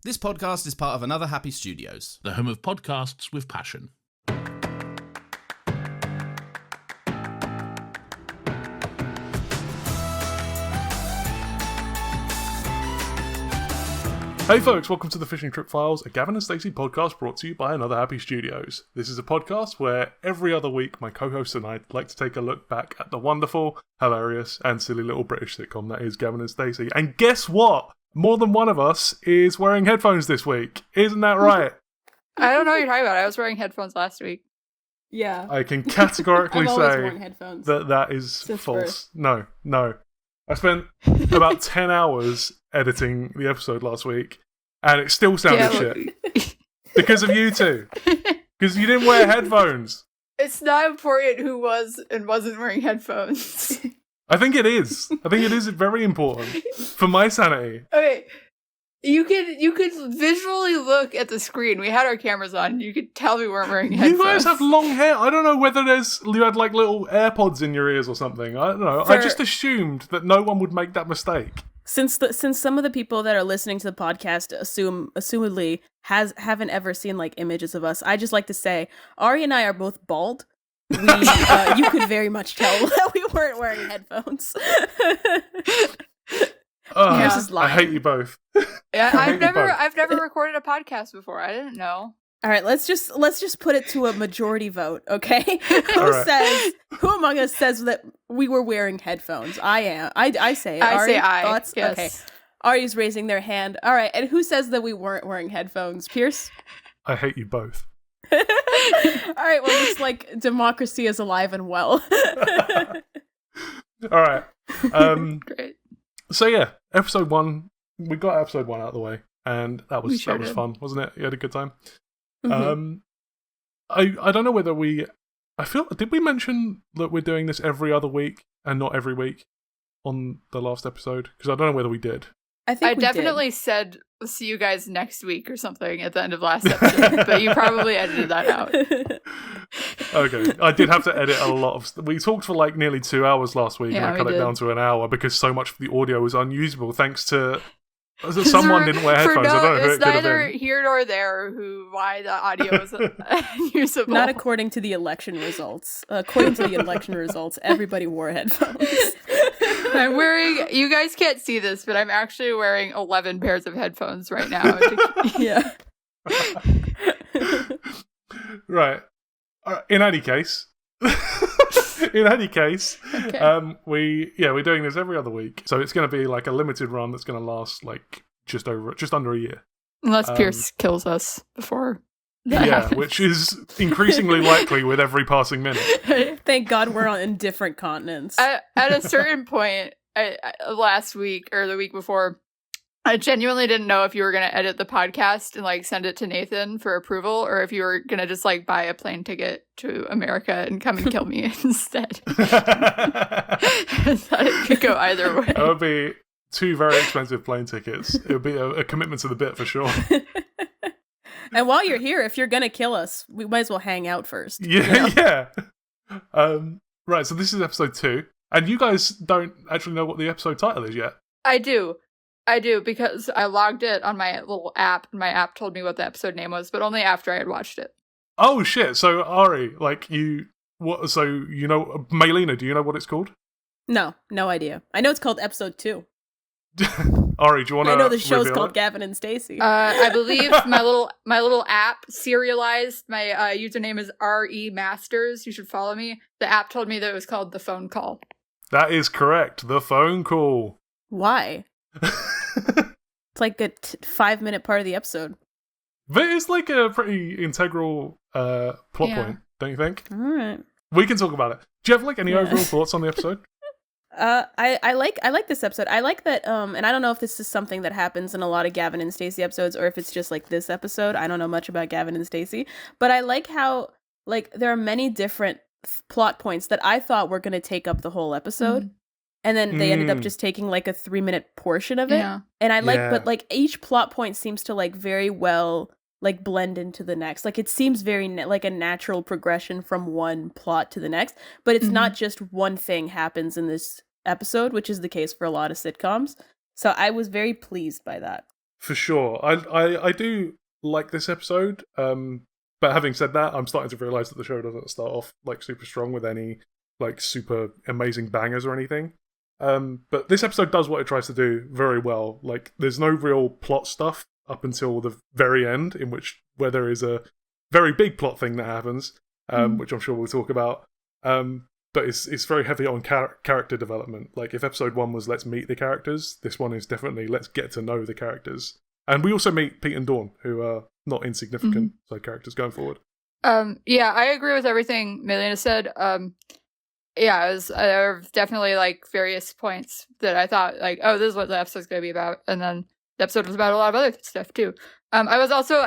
This podcast is part of Another Happy Studios, the home of podcasts with passion. Hey folks, welcome to the Fishing Tripfiles, a Gavin and Stacey podcast brought to you by Another Happy Studios. This is a podcast where every other week my co-host and I like to take a look back at the wonderful, hilarious and silly little British sitcom that is Gavin and Stacey. And guess what? More than one of us is wearing headphones this week. Isn't that right? I don't know what you're talking about. I was wearing headphones last week. Yeah. I can categorically I've always say worn headphones that is since false. No. I spent about 10 hours editing the episode last week, and it still sounded shit. Because of you two. Because you didn't wear headphones. It's not important who was and wasn't wearing headphones. I think it is. I think it is very important for my sanity. Okay. You could visually look at the screen. We had our cameras on. You could tell we weren't wearing headphones. You guys have long hair. I don't know whether you had like little AirPods in your ears or something. I don't know. I just assumed that no one would make that mistake. Since some of the people that are listening to the podcast assumedly haven't ever seen like images of us, I just like to say Ari and I are both bald. You could very much tell that we weren't wearing headphones. I hate you both. Yeah, I've never recorded a podcast before. I didn't know. All right, let's just put it to a majority vote, okay? Who among us says that we were wearing headphones? I am. I say. Ari, thoughts? Yes. Okay. Ari's raising their hand. All right, and who says that we weren't wearing headphones? Pierce? I hate you both. All right, well, looks like democracy is alive and well. All right. Great. So yeah, episode 1. We got episode 1 out of the way, and that was did. fun, wasn't it? You had a good time. Mm-hmm. I don't know whether did we mention that we're doing this every other week and not every week on the last episode? Because I don't know whether we did. I definitely said see you guys next week or something at the end of last episode, but you probably edited that out. Okay, I did have to edit a lot of. We talked for like nearly 2 hours last week, and I cut it down to an hour because so much of the audio was unusable thanks to someone didn't wear headphones. I don't know who it it's could have neither been. here nor there why the audio was unusable. Not according to the election results. According to the election results, everybody wore headphones. I'm wearing, you guys can't see this, but I'm actually wearing 11 pairs of headphones right now. Yeah. Right. In any case, okay. We're doing this every other week, so it's going to be like a limited run that's going to last like just under a year, unless Pierce kills us before. Which is increasingly likely with every passing minute. Thank God we're in different continents. At a certain point, last week or the week before, I genuinely didn't know if you were going to edit the podcast and like send it to Nathan for approval, or if you were going to just like buy a plane ticket to America and come and kill me instead. I thought it could go either way. That would be 2 very expensive plane tickets. It would be a commitment to the bit for sure. And while you're here, if you're going to kill us, we might as well hang out first. Yeah. Right, so this is episode 2. And you guys don't actually know what the episode title is yet. I do, because I logged it on my little app, and my app told me what the episode name was, but only after I had watched it. Oh, shit. So, Ari, Maylina, do you know what it's called? No idea. I know it's called episode 2. Ari, do you want to? I know the show's called Gavin and Stacey. I believe my little app serialized. My username is RE Masters. You should follow me. The app told me that it was called The Phone Call. That is correct. The phone call. Why? It's like a 5-minute part of the episode. But it's like a pretty integral plot point, don't you think? All right. We can talk about it. Do you have like any overall thoughts on the episode? I like this episode. I like that, and I don't know if this is something that happens in a lot of Gavin and Stacey episodes, or if it's just like this episode. I don't know much about Gavin and Stacey, but I like how like there are many different plot points that I thought were going to take up the whole episode, and then they ended up just taking like a 3-minute portion of it. Yeah. And I like, but like each plot point seems to like very well like blend into the next. Like it seems very like a natural progression from one plot to the next, but it's not just one thing happens in this episode, which is the case for a lot of sitcoms. So I was very pleased by that. For sure. I do like this episode, but having said that, I'm starting to realise that the show doesn't start off like super strong with any like super amazing bangers or anything. But this episode does what it tries to do very well. Like, there's no real plot stuff up until the very end, where there is a very big plot thing that happens, which I'm sure we'll talk about. But it's very heavy on character development. Like, if episode 1 was let's meet the characters, this one is definitely let's get to know the characters. And we also meet Pete and Dawn, who are not insignificant side characters going forward. Yeah, I agree with everything Maylina said. Yeah, there were definitely like various points that I thought like, oh, this is what the episode's going to be about. And then the episode was about a lot of other stuff too. I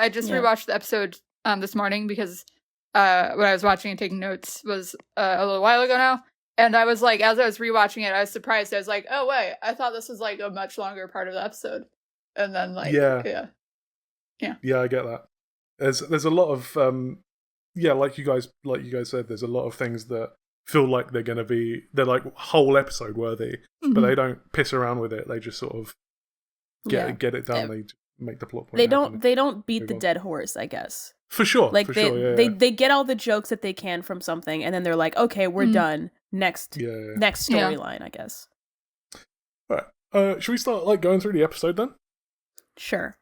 just rewatched the episode this morning because when I was watching and taking notes was a little while ago now. And I was like, as I was rewatching it, I was surprised. I was like, oh, wait, I thought this was like a much longer part of the episode. And then like, yeah, I get that. There's a lot of, like you guys said, there's a lot of things that feel like they're like whole episode worthy, but they don't piss around with it. They just sort of get it done. They make the plot point. They don't beat the dead horse, I guess. For sure. Like they get all the jokes that they can from something, and then they're like, okay, we're done. Next storyline, I guess. All right. Should we start like going through the episode then? Sure.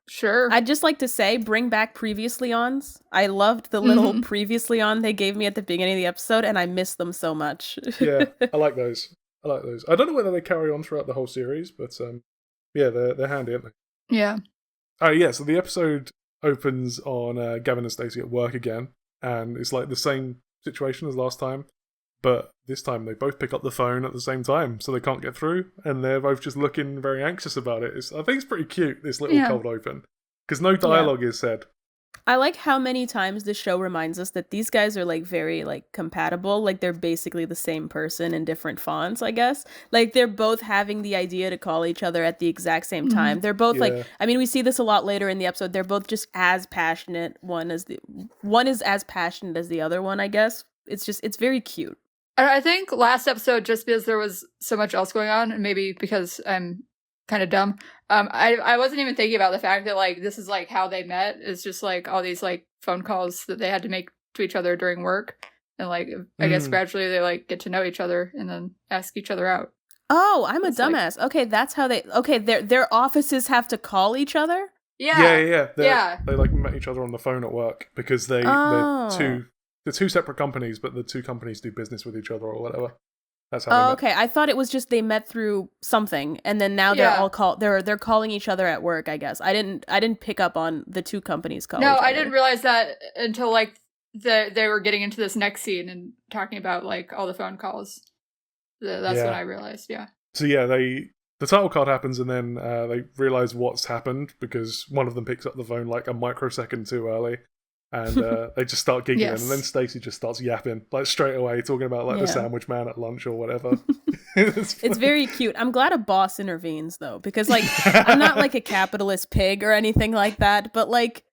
I'd just like to say, bring back previously ons. I loved the little previously on they gave me at the beginning of the episode, and I miss them so much. Yeah, I like those. I don't know whether they carry on throughout the whole series, but they're handy, aren't they? Yeah. So the episode opens on Gavin and Stacey at work again, and it's like the same situation as last time, but this time they both pick up the phone at the same time, so they can't get through, and they're both just looking very anxious about it. I think it's pretty cute, this little cold open, because no dialogue is said. I like how many times the show reminds us that these guys are like very like compatible, like they're basically the same person in different fonts, I guess. Like they're both having the idea to call each other at the exact same time. They're both like, I mean, we see this a lot later in the episode. They're both just as passionate. One is as passionate as the other one, I guess. It's very cute. I think last episode, just because there was so much else going on, and maybe because I'm kind of dumb, I wasn't even thinking about the fact that like this is like how they met. It's just like all these like phone calls that they had to make to each other during work, and like I guess gradually they like get to know each other and then ask each other out. Oh, I'm a dumbass. Like, okay, that's how they. Okay, their offices have to call each other. Yeah. They like met each other on the phone at work because they're two separate companies, but the two companies do business with each other or whatever. That's how they met. Okay. I thought it was just they met through something, and then now they're all they're calling each other at work, I guess. I didn't pick up on the two companies calling. No, each other. I didn't realize that until like they were getting into this next scene and talking about like all the phone calls. That's when I realized. Yeah. So the title card happens, and then they realize what's happened because one of them picks up the phone like a microsecond too early. And they just start giggling, and then Stacey just starts yapping, like straight away, talking about like the sandwich man at lunch or whatever. It's very cute. I'm glad a boss intervenes though, because like I'm not like a capitalist pig or anything like that, but like,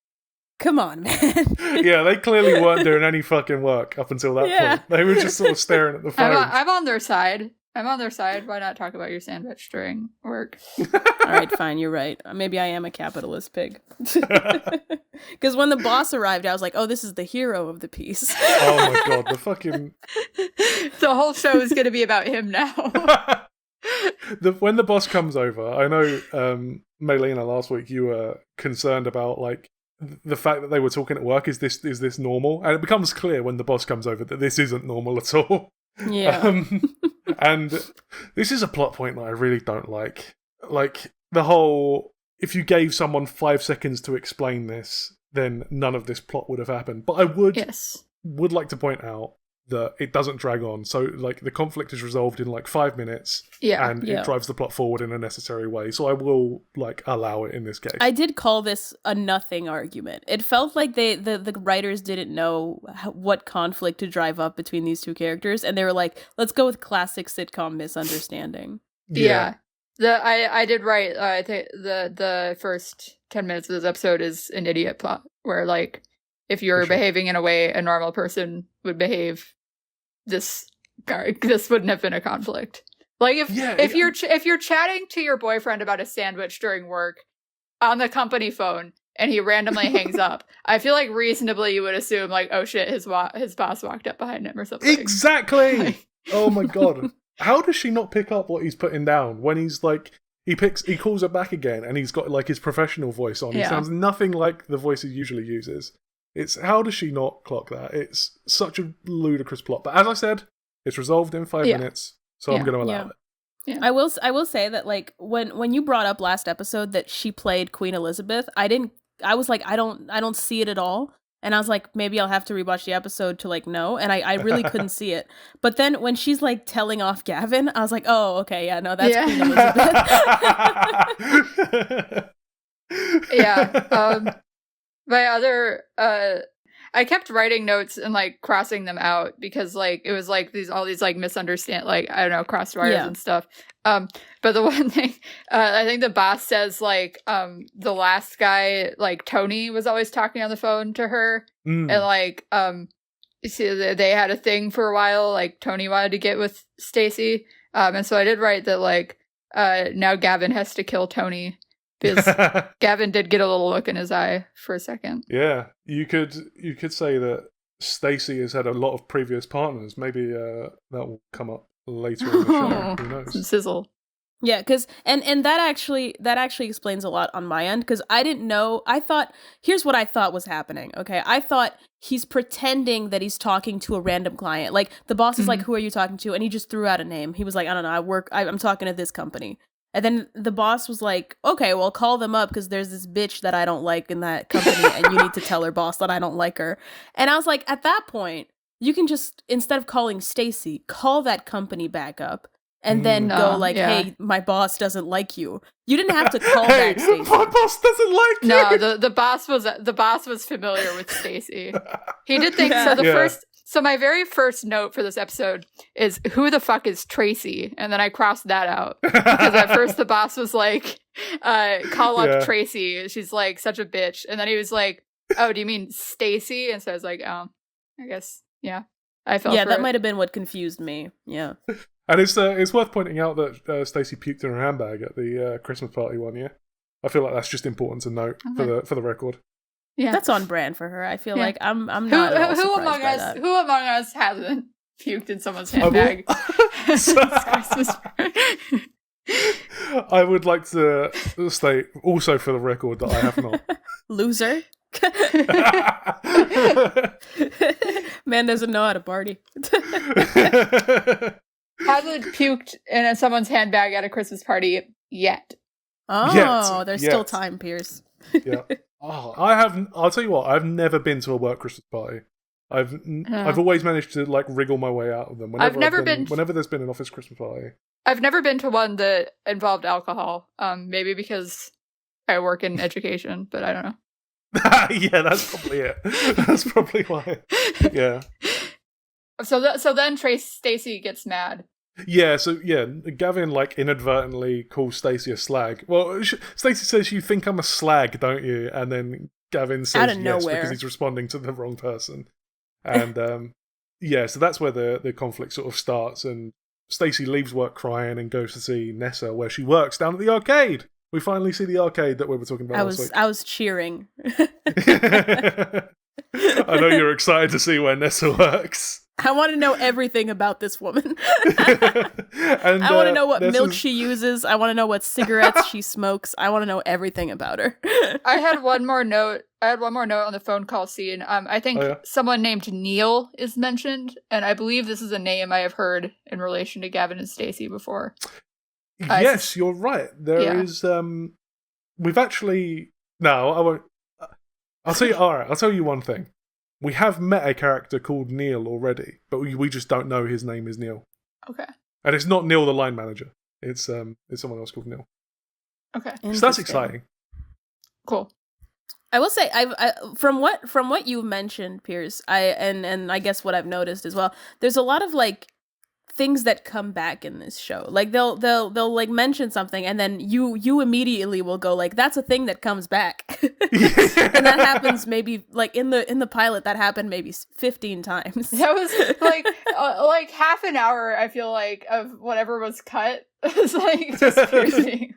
come on, man. Yeah, they clearly weren't doing any fucking work up until that point. They were just sort of staring at the phone. I'm on their side. Why not talk about your sandwich during work? All right, fine. You're right. Maybe I am a capitalist pig. Because when the boss arrived, I was like, oh, this is the hero of the piece. Oh my god, the fucking... The whole show is going to be about him now. When the boss comes over, I know, Maylina, last week you were concerned about, like, the fact that they were talking at work. Is this normal? And it becomes clear when the boss comes over that this isn't normal at all. Yeah. And this is a plot point that I really don't like. Like, the whole, if you gave someone 5 seconds to explain this, then none of this plot would have happened. But I would like to point out that it doesn't drag on. So, like, the conflict is resolved in, like, 5 minutes. And it drives the plot forward in a necessary way. So I will, like, allow it in this case. I did call this a nothing argument. It felt like the writers didn't know what conflict to drive up between these two characters. And they were like, let's go with classic sitcom misunderstanding. Yeah. I did write, I think the first 10 minutes of this episode is an idiot plot. Where, like, if you're behaving in a way a normal person would behave, this wouldn't have been a conflict. Like if you're chatting to your boyfriend about a sandwich during work, on the company phone and he randomly hangs up, I feel like reasonably you would assume like, oh shit, his boss walked up behind him or something. Exactly. Oh my god. How does she not pick up what he's putting down when he's like, he calls her back again and he's got like his professional voice on. He sounds nothing like the voice he usually uses. How does she not clock that? It's such a ludicrous plot. But as I said, it's resolved in 5 minutes, so I'm going to allow it. Yeah. I will say that like when you brought up last episode that she played Queen Elizabeth, I was like, I don't see it at all. And I was like, maybe I'll have to rewatch the episode to like know. And I really couldn't see it. But then when she's like telling off Gavin, I was like, oh, okay, yeah, no, that's Queen Elizabeth. Yeah. My other I kept writing notes and like crossing them out because like it was like all these like like I don't know, crossed wires and stuff. But the one thing I think the boss says like the last guy, like Tony, was always talking on the phone to her and like see, they had a thing for a while, like Tony wanted to get with Stacey. And so I did write that like now Gavin has to kill Tony. Because Gavin did get a little look in his eye for a second. Yeah, you could say that Stacey has had a lot of previous partners. Maybe that will come up later in the show. Who knows? Some sizzle. Yeah, because and that actually explains a lot on my end because I didn't know. Here's what I thought was happening. Okay, I thought he's pretending that he's talking to a random client. Like the boss is like, "Who are you talking to?" And he just threw out a name. He was like, "I don't know. I'm talking to this company." And then the boss was like, okay, well, call them up because there's this bitch that I don't like in that company and you need to tell her boss that I don't like her. And I was like, at that point, you can just, instead of calling Stacey, call that company back up and then go like, hey, my boss doesn't like you. You didn't have to call back Stacey. My boss doesn't like you. No, the boss was familiar with Stacey. He did think so. So my very first note for this episode is, who the fuck is Tracy? And then I crossed that out. Because at first the boss was like, call up Tracy. She's like such a bitch. And then he was like, oh, do you mean Stacey? And so I was like, oh, I guess, yeah. I felt that might have been what confused me. Yeah. And it's worth pointing out that Stacey puked in her handbag at the Christmas party one year. I feel like that's just important to note for the record. Yeah, that's on brand for her. I feel like I'm not at all surprised by that. Who among us hasn't puked in someone's handbag? I would like to state also for the record that I have not. Loser. Man doesn't know how to party. Hasn't puked in someone's handbag at a Christmas party yet. Oh, there's still time, Pierce. Yeah. Oh, I'll tell you what, I've never been to a work Christmas party. I've always managed to like wriggle my way out of them. Whenever there's been an office Christmas party. I've never been to one that involved alcohol. Maybe because I work in education, but I don't know. Yeah, that's probably it. That's probably why. Yeah. So then Stacey gets mad. Yeah, Gavin like inadvertently calls Stacey a slag. Well, Stacey says, "You think I'm a slag, don't you?" And then Gavin says yes because he's responding to the wrong person. And so that's where the conflict sort of starts. And Stacey leaves work crying and goes to see Nessa where she works down at the arcade. We finally see the arcade that we were talking about last week. I was cheering. I know you're excited to see where Nessa works. I want to know everything about this woman. I want to know what milk she uses. I want to know what cigarettes she smokes. I want to know everything about her. I had one more note on the phone call scene. I think someone named Neil is mentioned, and I believe this is a name I have heard in relation to Gavin and Stacey before. Yes, you're right. There is. We've actually. No, I won't. I'll tell you. All right, I'll tell you one thing. We have met a character called Neil already, but we just don't know his name is Neil. Okay. And it's not Neil the line manager. It's someone else called Neil. Okay. So that's exciting. Cool. I will say, from what you've mentioned, Pierce, and I guess what I've noticed as well, there's a lot of like things that come back in this show. Like they'll like mention something and then you immediately will go like, that's a thing that comes back. And that happens maybe like in the pilot that happened maybe 15 times. That was like half an hour, I feel like, of whatever was cut. It was like just piercing.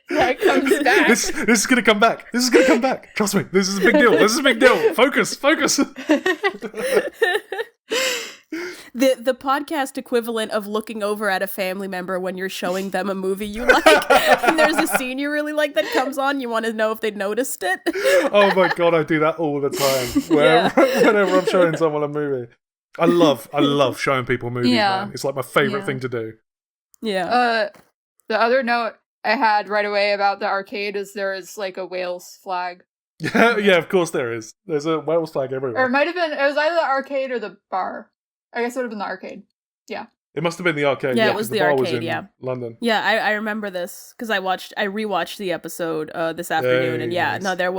That comes back. This is gonna come back. This is gonna come back. Trust me. This is a big deal. This is a big deal. Focus. The podcast equivalent of looking over at a family member when you're showing them a movie you like, and there's a scene you really like that comes on, you want to know if they noticed it. Oh my god, I do that all the time. Whenever I'm showing someone a movie. I love showing people movies, man. It's like my favourite thing to do. Yeah. The other note I had right away about the arcade is there is like a Wales flag. Yeah, of course there is. There's a Wales flag everywhere. Or it might have been, it was either the arcade or the bar. I guess it would have been the arcade. Yeah. It must have been the arcade. Yeah, it was the bar arcade, was in London. Yeah, I remember this because I rewatched the episode this afternoon, and nice. no, it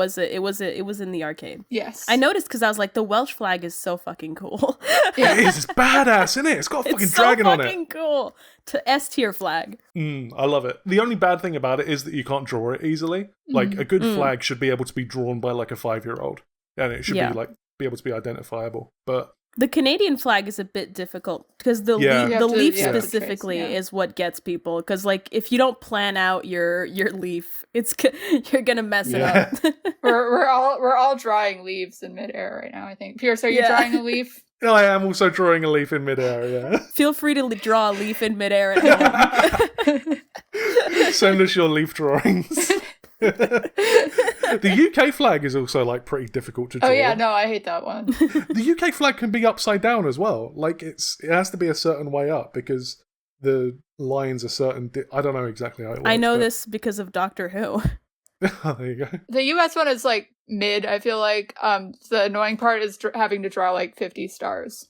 was in the arcade. Yes. I noticed because I was like, the Welsh flag is so fucking cool. It is. It's badass, isn't it? It's got a fucking dragon on it. It's so fucking cool. To S tier flag. I love it. The only bad thing about it is that you can't draw it easily. Like a good flag should be able to be drawn by like a 5-year-old, and it should be able to be identifiable. But the Canadian flag is a bit difficult because the leaf specifically is what gets people. Because like if you don't plan out your leaf, you're gonna mess it up. we're all drawing leaves in midair right now. I think. Pierce, are you drawing a leaf? I am also drawing a leaf in midair. Yeah. Feel free to draw a leaf in midair at home. Send us your leaf drawings. The UK flag is also like pretty difficult to draw. Oh yeah, no, I hate that one. The UK flag can be upside down as well. Like it has to be a certain way up because the lines are certain. I don't know exactly how it works. I know this because of Doctor Who. Oh, there you go. The US one is like mid. I feel like the annoying part is having to draw like 50 stars.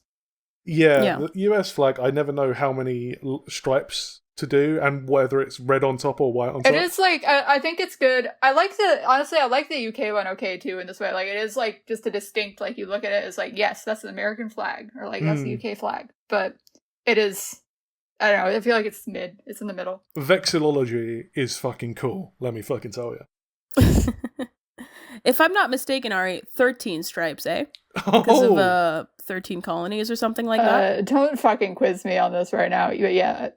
Yeah, the US flag. I never know how many stripes to do and whether it's red on top or white on top. It is like I think it's good. I like the UK one okay too in this way. Like it is like just a distinct, like you look at it as like, yes, that's an American flag or like that's the UK flag. But it is, I don't know, I feel like it's mid. It's in the middle. Vexillology is fucking cool. Let me fucking tell you. If I'm not mistaken, Ari, 13 stripes, eh? Because of 13 colonies or something like that. Don't fucking quiz me on this right now. But yeah.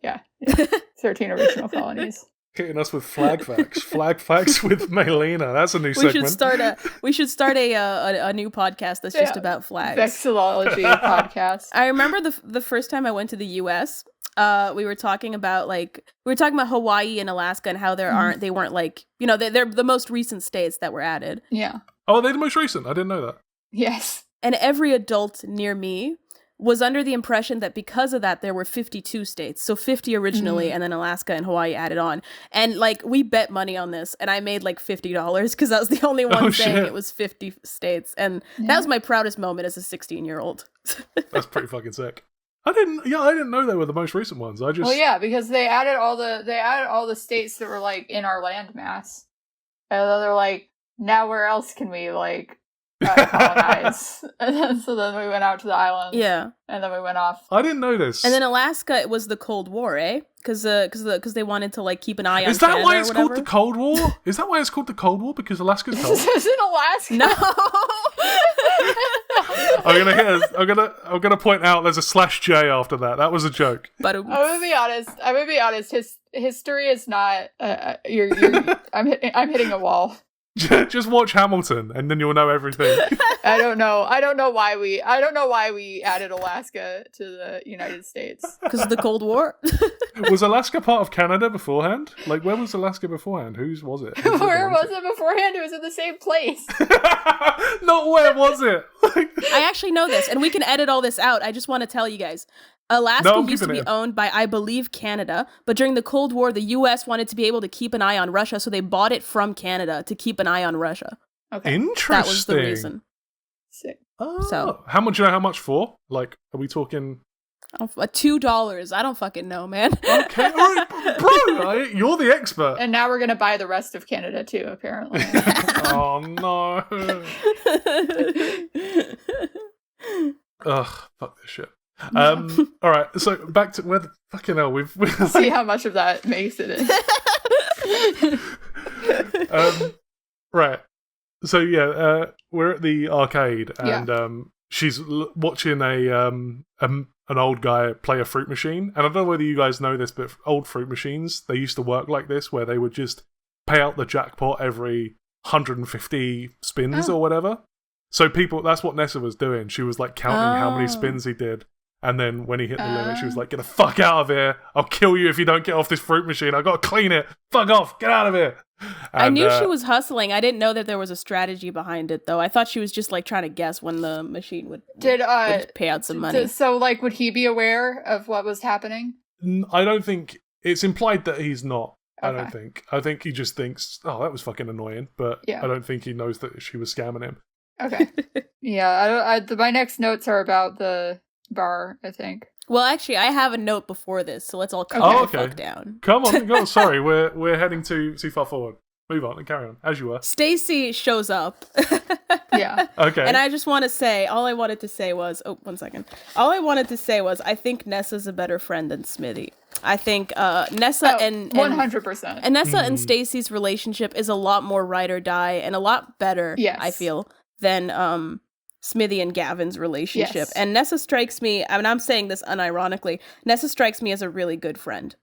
13 original colonies. Hitting us with flag facts. Flag facts with Maylina. That's a new segment. We should start a new podcast that's just about flags. Vexillology podcast. I remember the first time I went to the US. We were talking about Hawaii and Alaska and how they weren't like, they're the most recent states that were added. Yeah. Oh, are they the most recent? I didn't know that. Yes. And every adult near me was under the impression that because of that there were 52 states. So 50 originally and then Alaska and Hawaii added on. And like we bet money on this and I made like $50 because I was the only one saying it was 50 states. And that was my proudest moment as a 16-year-old. That's pretty fucking sick. I didn't know they were the most recent ones. Well, yeah, because they added all the states that were like in our landmass, and then they're like, now where else can we like colonize? And so then we went out to the islands. Yeah, and then we went off. I didn't know this. And then Alaska, it was the Cold War, eh? Because they wanted to like keep an eye on. Is that Canada why it's called the Cold War? Is that why it's called the Cold War? Because Alaska's cold. Is it Alaska? No. I'm gonna point out there's a /J after that. That was a joke. But I'm gonna be honest. History is not. I'm hitting a wall. Just watch Hamilton, and then you'll know everything. I don't know why we added Alaska to the United States. Because of the Cold War. Was Alaska part of Canada beforehand? Like, where was Alaska beforehand? Whose was it? Where was it beforehand? It was in the same place. Not where was it? I actually know this, and we can edit all this out. I just want to tell you guys. Alaska used to be owned by, I believe, Canada, but during the Cold War, the U.S. wanted to be able to keep an eye on Russia, so they bought it from Canada to keep an eye on Russia. Okay. Interesting. That was the reason. Sick. Oh. So, how much? You know how much for? Like, are we talking $2? I don't fucking know, man. Okay, all right, bro, you're the expert. And now we're gonna buy the rest of Canada too, apparently. Oh no. Ugh, fuck this shit. All right, so back to where the fucking hell we've see how much of that makes it in. Right. So yeah, we're at the arcade and she's watching a an old guy play a fruit machine. And I don't know whether you guys know this, but old fruit machines, they used to work like this, where they would just pay out the jackpot every 150 spins or whatever. So that's what Nessa was doing. She was like counting how many spins he did. And then when he hit the limit, she was like, get the fuck out of here. I'll kill you if you don't get off this fruit machine. I got to clean it. Fuck off. Get out of here. And, I knew she was hustling. I didn't know that there was a strategy behind it, though. I thought she was just like trying to guess when the machine would pay out some money. So, like, would he be aware of what was happening? I don't think it's implied that he's not. Okay. I don't think. I think he just thinks, oh, that was fucking annoying. But I don't think he knows that she was scamming him. Okay. Yeah. My next notes are about the bar, I think. Well, actually, I have a note before this, so let's all calm the fuck down. Come on, go. Sorry, we're heading too far forward. Move on and carry on, as you were. Stacey shows up. Yeah. Okay. And I just want to say, all I wanted to say was, I think Nessa's a better friend than Smithy. I think Nessa and 100%. And Nessa and Stacey's relationship is a lot more ride or die and a lot better, I feel, than Smithy and Gavin's relationship. Yes. And Nessa strikes me, I mean, I'm saying this unironically, Nessa strikes me as a really good friend.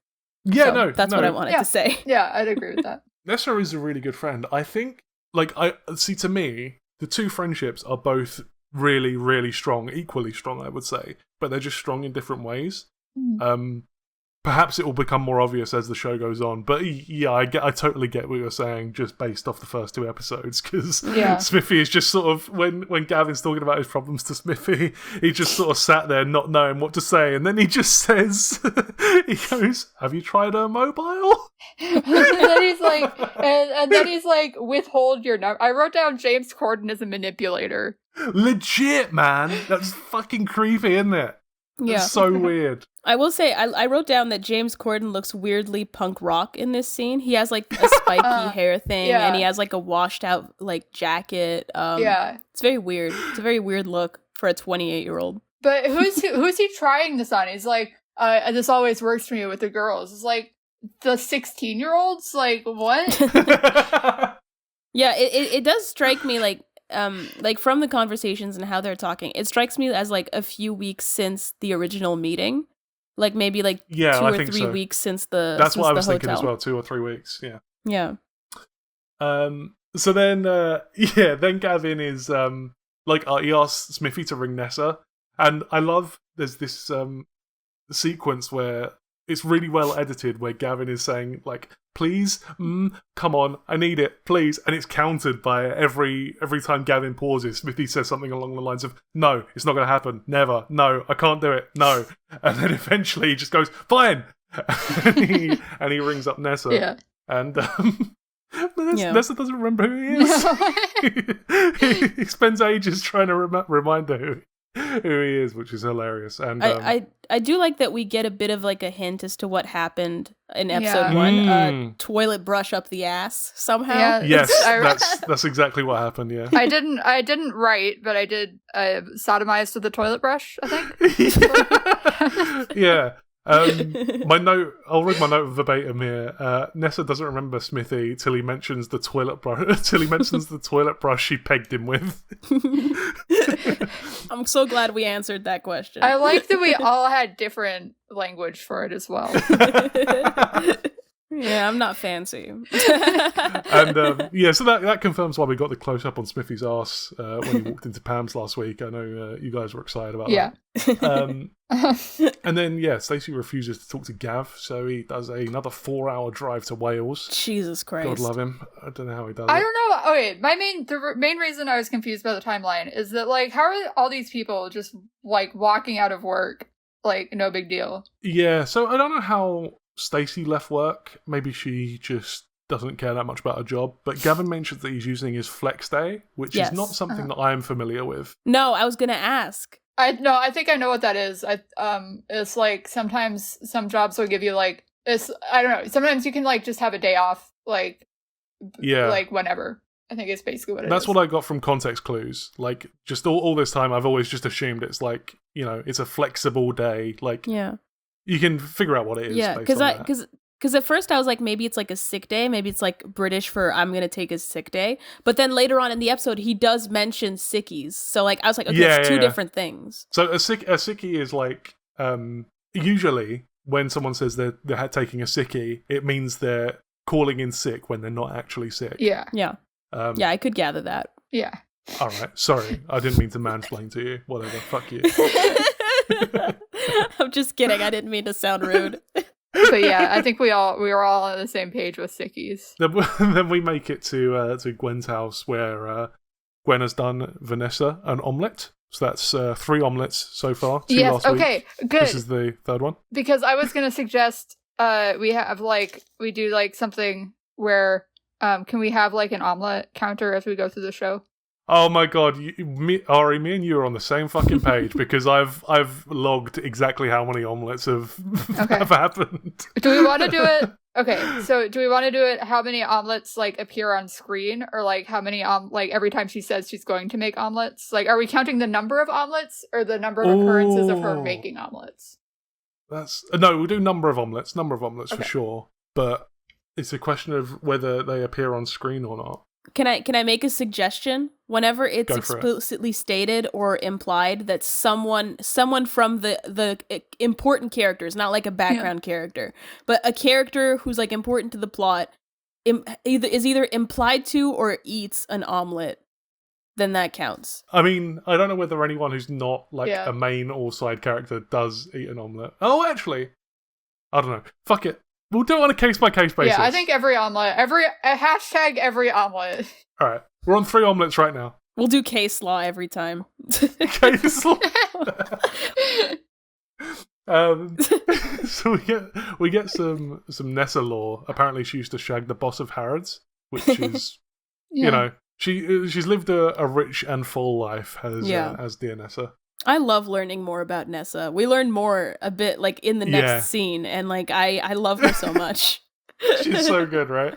Yeah, so that's what I wanted to say. Yeah, I'd agree with that. Nessa is a really good friend. I think, to me, the two friendships are both really, really strong, equally strong, I would say, but they're just strong in different ways. Perhaps it will become more obvious as the show goes on, but yeah, I totally get what you're saying, just based off the first two episodes, because Smithy is just sort of, when Gavin's talking about his problems to Smithy, he just sort of sat there not knowing what to say, and then he just says, he goes, have you tried a mobile? and then he's like, and then he's like, withhold your number. I wrote down James Corden as a manipulator. Legit, man. That's fucking creepy, isn't it? Yeah. It's so weird. I will say, I wrote down that James Corden looks weirdly punk rock in this scene. He has like a spiky hair thing, and he has like a washed out like jacket. It's very weird. It's a very weird look for a 28-year-old. But who's he trying this on? He's like, this always works for me with the girls. It's like the 16-year-olds. Like what? Yeah, it does strike me like from the conversations and how they're talking, it strikes me as like a few weeks since the original meeting, like maybe like 2 or 3 weeks since the that's what I was hotel. thinking as well, 2 or 3 weeks. Yeah. So then then Gavin is he asks Smithy to ring Nessa, and I love there's this sequence where it's really well edited, where Gavin is saying like, please, come on, I need it, please. And it's countered by every time Gavin pauses, Smithy says something along the lines of, no, it's not going to happen, never, no, I can't do it, no. And then eventually he just goes, fine. and he rings up Nessa. Yeah. And Nessa doesn't remember who he is. He spends ages trying to remind her who he is, which is hilarious. And I do like that we get a bit of like a hint as to what happened in episode 1. Toilet brush up the ass somehow. Yeah, yes, that's exactly what happened. Yeah, I didn't write, but I did sodomized with the toilet brush, I think. Yeah. My note. I'll read my note verbatim here. Nessa doesn't remember Smithy till he mentions the toilet brush. Till he mentions the toilet brush she pegged him with. I'm so glad we answered that question. I like that we all had different language for it as well. Yeah, I'm not fancy. And so that confirms why we got the close up on Smithy's ass when he walked into Pam's last week. I know you guys were excited about that. And then Stacey refuses to talk to Gav, so he does another 4-hour drive to Wales. Jesus Christ, God love him. I don't know how he does it. I don't know. Okay, the main reason I was confused by the timeline is that like, how are all these people just like walking out of work like no big deal? Yeah, so I don't know how Stacey left work. Maybe she just doesn't care that much about her job. But Gavin mentions that he's using his flex day, which is not something that I am familiar with. No, I was going to ask. I think I know what that is. It's like sometimes some jobs will give you like I don't know. Sometimes you can like just have a day off, like whenever. I think it's basically what it is. That's what I got from context clues. Like just all this time, I've always just assumed it's like, it's a flexible day. Like you can figure out what it is. Yeah, because at first I was like, maybe it's like a sick day. Maybe it's like British for I'm going to take a sick day. But then later on in the episode, he does mention sickies. So like I was like, okay, it's two different things. So a sickie is like usually when someone says they're taking a sickie, it means they're calling in sick when they're not actually sick. Yeah. Yeah. Yeah, I could gather that. Yeah. All right. Sorry, I didn't mean to mansplain to you. Whatever. Fuck you. I'm just kidding. I didn't mean to sound rude. But yeah, I think we were all on the same page with sickies. Then we make it to Gwen's house where Gwen has done Vanessa an omelette. So that's 3 omelettes so far. 2 Yes, last okay, week. good. This is the third one. Because I was gonna suggest we do like something where can we have like an omelet counter as we go through the show? Oh my god, Ari, me and you are on the same fucking page because I've logged exactly how many omelettes have happened. Do we want to do it? Okay, so do we want to do it? How many omelets like appear on screen, or like how many like every time she says she's going to make omelets? Like, are we counting the number of omelets or the number of occurrences of her making omelets? No, we'll do number of omelettes for sure. But it's a question of whether they appear on screen or not. Can I make a suggestion? Whenever it's explicitly stated or implied that someone from the important characters, not like a background character, but a character who's like important to the plot, is either implied to or eats an omelet, then that counts. I mean, I don't know whether anyone who's not like a main or side character does eat an omelet. Oh, actually, I don't know. Fuck it. We'll do it on a case-by-case basis. Yeah, I think every omelet, hashtag every omelet. All right, we're on 3 omelettes right now. We'll do case law every time. Case law. So we get some Nessa lore. Apparently, she used to shag the boss of Harrods, which is you know she's lived a rich and full life as dear Nessa. I love learning more about Nessa. We learn more a bit like in the next scene, and like I love her so much. She's so good, right?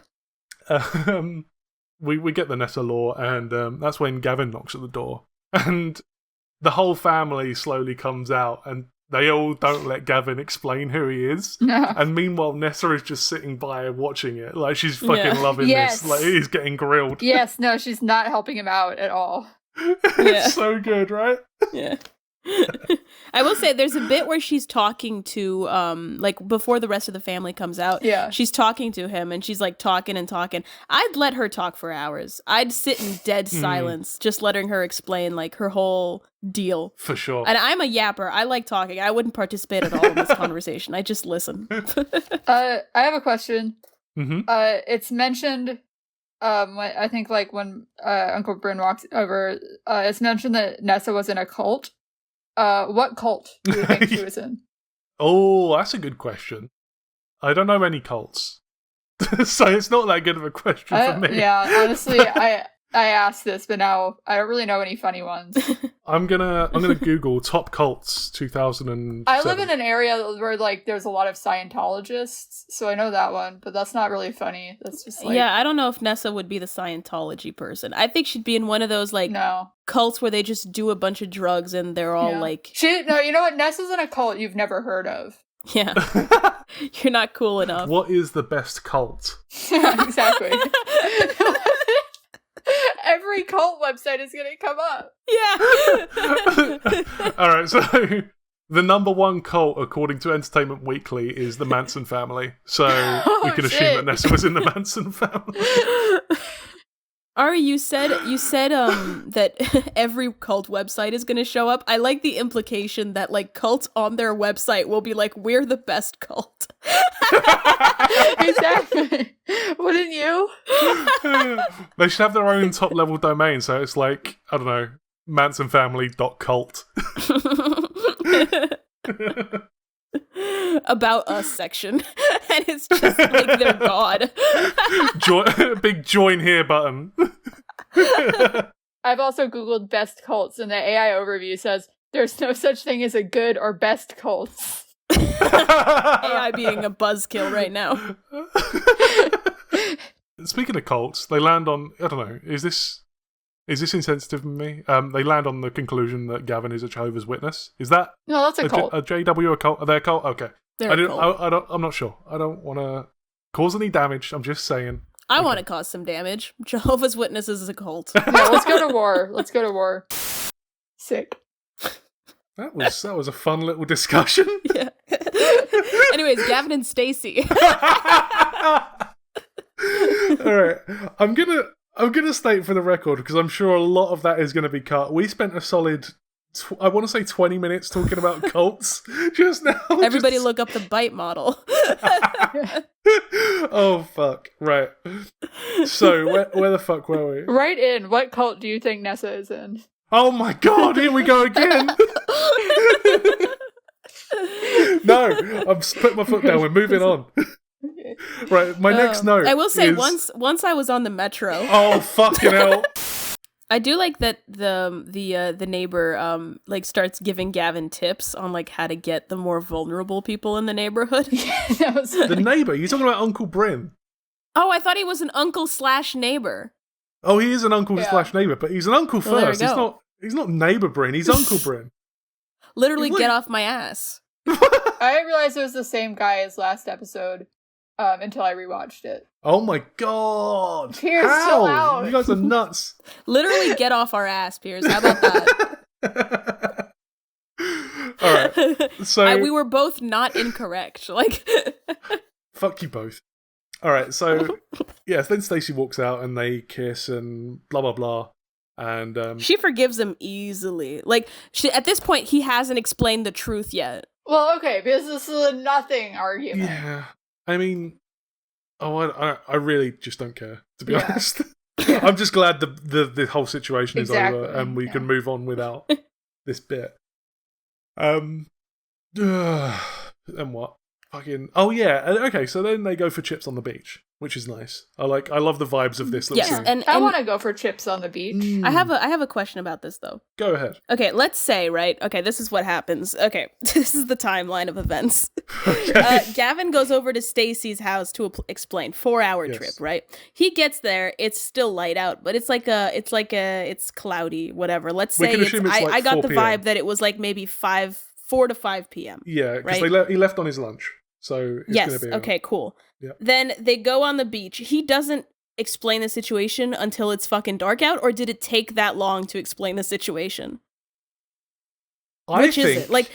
We get the Nessa lore, and that's when Gavin knocks at the door, and the whole family slowly comes out, and they all don't let Gavin explain who he is. No. And meanwhile, Nessa is just sitting by watching it, like she's fucking loving this. Like he's getting grilled. Yes, no, she's not helping him out at all. It's so good, right? Yeah. I will say there's a bit where she's talking to like before the rest of the family comes out. Yeah. She's talking to him and she's like talking and talking. I'd let her talk for hours. I'd sit in dead silence, just letting her explain like her whole deal. For sure. And I'm a yapper. I like talking. I wouldn't participate at all in this conversation. I just listen. I have a question. Mm-hmm. It's mentioned I think like when Uncle Bryn walks over, it's mentioned that Nessa was in a cult. What cult do you think she was in? Oh, that's a good question. I don't know any cults. So it's not that good of a question for me. Yeah, honestly, I asked this, but now I don't really know any funny ones. I'm gonna Google top cults 2007. I live in an area where like there's a lot of Scientologists, so I know that one, but that's not really funny. That's just like I don't know if Nessa would be the Scientology person. I think she'd be in one of those like cults where they just do a bunch of drugs and they're all like you know what? Nessa's in a cult you've never heard of. Yeah. You're not cool enough. What is the best cult? Exactly. Every cult website is going to come up. Yeah. All right, so the number 1 cult, according to Entertainment Weekly, is the Manson family. So we can assume that Nessa was in the Manson family. Ari, you said that every cult website is going to show up. I like the implication that like cults on their website will be like, we're the best cult. Exactly. Wouldn't you? They should have their own top level domain. So it's like, I don't know, mansonfamily.cult. About us section. And it's just like their god. Big join here button. I've also Googled best cults, and the AI overview says there's no such thing as a good or best cults. AI being a buzzkill right now. Speaking of cults, they land on, I don't know, is this insensitive of me? They land on the conclusion that Gavin is a Jehovah's Witness. Is that no? That's a cult. A JW a cult? Are they a cult? Okay. I'm not sure. I don't want to cause any damage. I'm just saying. I want to cause some damage. Jehovah's Witnesses is a cult. No, let's go to war. Let's go to war. Sick. That was a fun little discussion. Yeah. Anyways, Gavin and Stacey. All right, I'm gonna state for the record, because I'm sure a lot of that is going to be cut. We spent a solid, I want to say 20 minutes talking about cults just now. Everybody look up the bite model. Oh fuck! Right. So where the fuck were we? Right in. What cult do you think Nessa is in? Oh my god! Here we go again. No, I'm putting my foot down. We're moving on. Right, my next note. I will say, is... once I was on the metro. Oh fucking hell! I do like that the neighbor like starts giving Gavin tips on like how to get the more vulnerable people in the neighborhood. The neighbor? You talking about Uncle Bryn? Oh, I thought he was an uncle / neighbor. Oh, he is an uncle / neighbor, but he's an uncle Well, there first. we go. He's not neighbor Bryn. He's Uncle Bryn. Literally, get off my ass. I didn't realize it was the same guy as last episode until I rewatched it. Oh my god! Piers, How? chill out. You guys are nuts. Literally, get off our ass, Piers. How about that? All right. So we were both not incorrect. Like, fuck you both. All right. So yeah, then Stacey walks out and they kiss and blah blah blah, and she forgives him easily. Like, at this point, he hasn't explained the truth yet. Well, okay, because this is a nothing argument. Yeah. I mean, I really just don't care, to be honest. I'm just glad the whole situation is over and we can move on without this bit. And what? Fucking okay. So then they go for chips on the beach, which is nice. I love the vibes of this. Yes, scene. and I want to go for chips on the beach. I have a question about this though. Go ahead. Okay, let's say, right? Okay, this is what happens. Okay, this is the timeline of events. Okay. Gavin goes over to Stacey's house to explain 4-hour trip, right? He gets there, it's still light out, but it's cloudy, whatever. Let's say I got the vibe that it was like maybe 4 to 5 p.m. Yeah, because he left on his lunch. So it's yes, gonna be okay, cool. Yeah. Then they go on the beach. He doesn't explain the situation until it's fucking dark out, or did it take that long to explain the situation? Which is it? Like,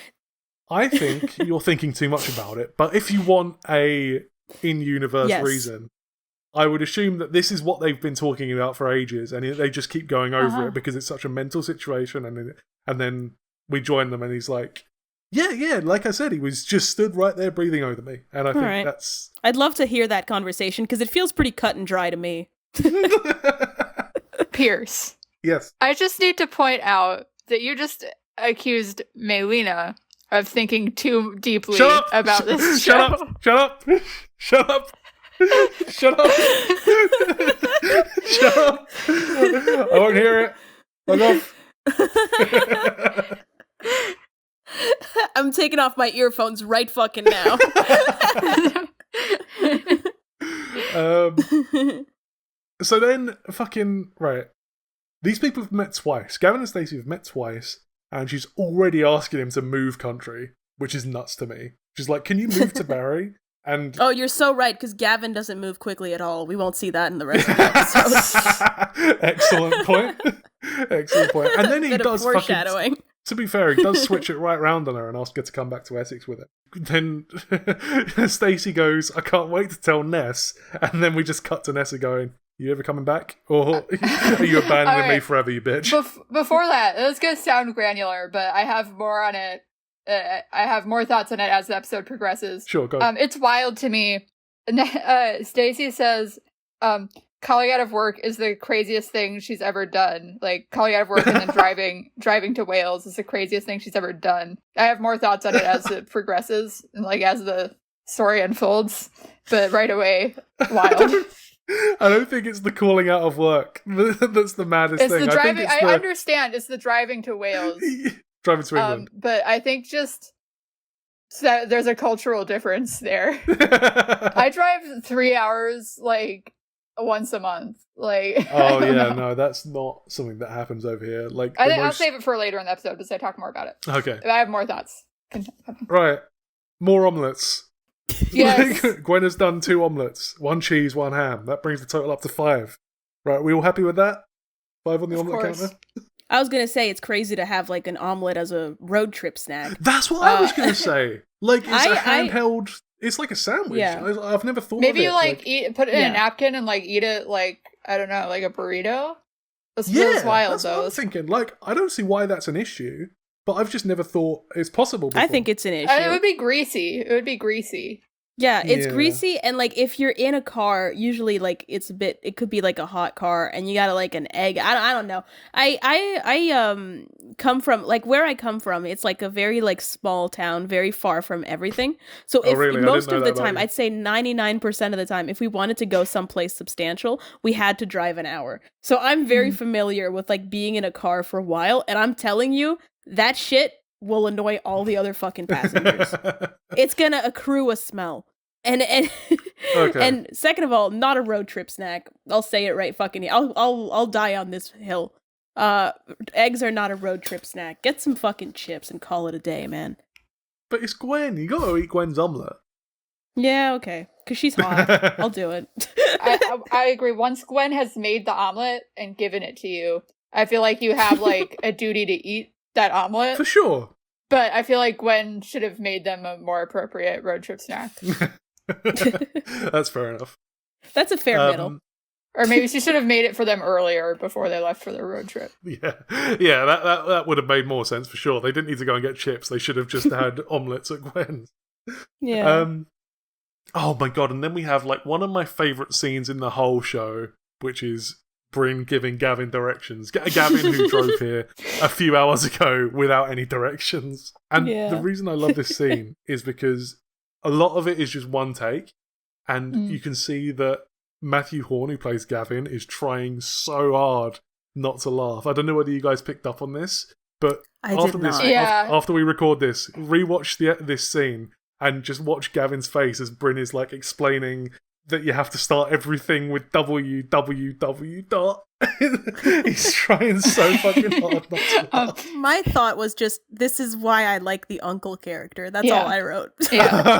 I think you're thinking too much about it, but if you want a in-universe reason, I would assume that this is what they've been talking about for ages, and they just keep going over it because it's such a mental situation, and then we join them, and he's like, yeah, like I said, he was just stood right there breathing over me, and I think that's... I'd love to hear that conversation, because it feels pretty cut and dry to me. Pierce. Yes. I just need to point out that you just accused Maylina of thinking too deeply about this show. Shut up! Shut up! Shut up! Shut up! I won't hear it. Fuck off. I'm taking off my earphones right fucking now. So then, fucking, right. These people have met twice. Gavin and Stacey have met twice, and she's already asking him to move country, which is nuts to me. She's like, can you move to Barry? And oh, you're so right, because Gavin doesn't move quickly at all. We won't see that in the rest of the episode. Excellent point. Excellent point. And then he does foreshadowing. To be fair, he does switch it right round on her and ask her to come back to Essex with it. Then Stacey goes, I can't wait to tell Ness. And then we just cut to Nessa going, you ever coming back? Or are you abandoning me forever, you bitch? Before that, it's going to sound granular, but I have more on it. I have more thoughts on it as the episode progresses. Sure, go. It's wild to me. Stacey says, calling out of work is the craziest thing she's ever done. Like, calling out of work and then driving to Wales is the craziest thing she's ever done. I have more thoughts on it as it progresses and like as the story unfolds. But right away, wild. I don't think it's the calling out of work that's the maddest thing. The driving. I understand it's the driving to Wales. Driving to England. But I think just that there's a cultural difference there. I drive 3 hours like once a month. Like, oh yeah, no, that's not something that happens over here. Like, I think I'll save it for later in the episode because I talk more about it. Okay, I have more thoughts. Right, more omelettes. Yes. Gwen has done 2 omelettes, 1 cheese, 1 ham. That brings the total up to 5. Right, we all happy with that? 5 on the omelette counter? I was gonna say it's crazy to have like an omelet as a road trip snack. That's what I was going to say. Like, it's a handheld... It's like a sandwich. Yeah. I've never thought Maybe of it. you put it in a napkin and like eat it like, I don't know, like a burrito. That's wild, that's though. what I'm thinking. Like, I don't see why that's an issue, but I've just never thought it's possible before. I think it's an issue. It would be greasy. Yeah, it's greasy, and like if you're in a car, usually like it could be like a hot car, and you gotta like an egg. I don't know. I come from like where I come from. It's like a very like small town, very far from everything. So if really? most of the time, I'd say 99% of the time, if we wanted to go someplace substantial, we had to drive an hour. So I'm very familiar with like being in a car for a while, and I'm telling you that shit will annoy all the other fucking passengers. It's gonna accrue a smell. And Okay. and second of all, not a road trip snack. I'll say it right fucking. I'll die on this hill. Eggs are not a road trip snack. Get some fucking chips and call it a day, man. But it's Gwen. You got to eat Gwen's omelette. Yeah, okay. Because she's hot. I'll do it. I agree. Once Gwen has made the omelet and given it to you, I feel like you have like a duty to eat that omelet. For sure. But I feel like Gwen should have made them a more appropriate road trip snack. That's fair enough. That's a fair middle. Or maybe she should have made it for them earlier before they left for their road trip. Yeah, that would have made more sense for sure. They didn't need to go and get chips. They should have just had omelettes at Gwen's. Yeah. Oh my god! And then we have like one of my favorite scenes in the whole show, which is Bryn giving Gavin directions. Gavin, who drove here a few hours ago without any directions. And the reason I love this scene is because a lot of it is just one take, and you can see that Matthew Horn, who plays Gavin, is trying so hard not to laugh. I don't know whether you guys picked up on this, but after we record this, rewatch this scene and just watch Gavin's face as Bryn is like explaining that you have to start everything with www. He's trying so fucking hard not to laugh. My thought was just, this is why I like the uncle character. That's all I wrote. Yeah.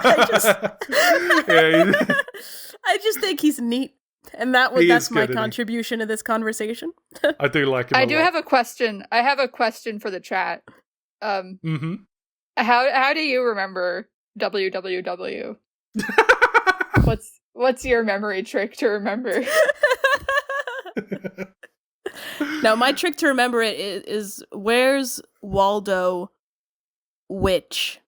I just think he's neat. And that's my contribution to this conversation. I do like him. I do have a question. I have a question for the chat. How do you remember www? What's your memory trick to remember? No, my trick to remember it is where's Waldo Witch?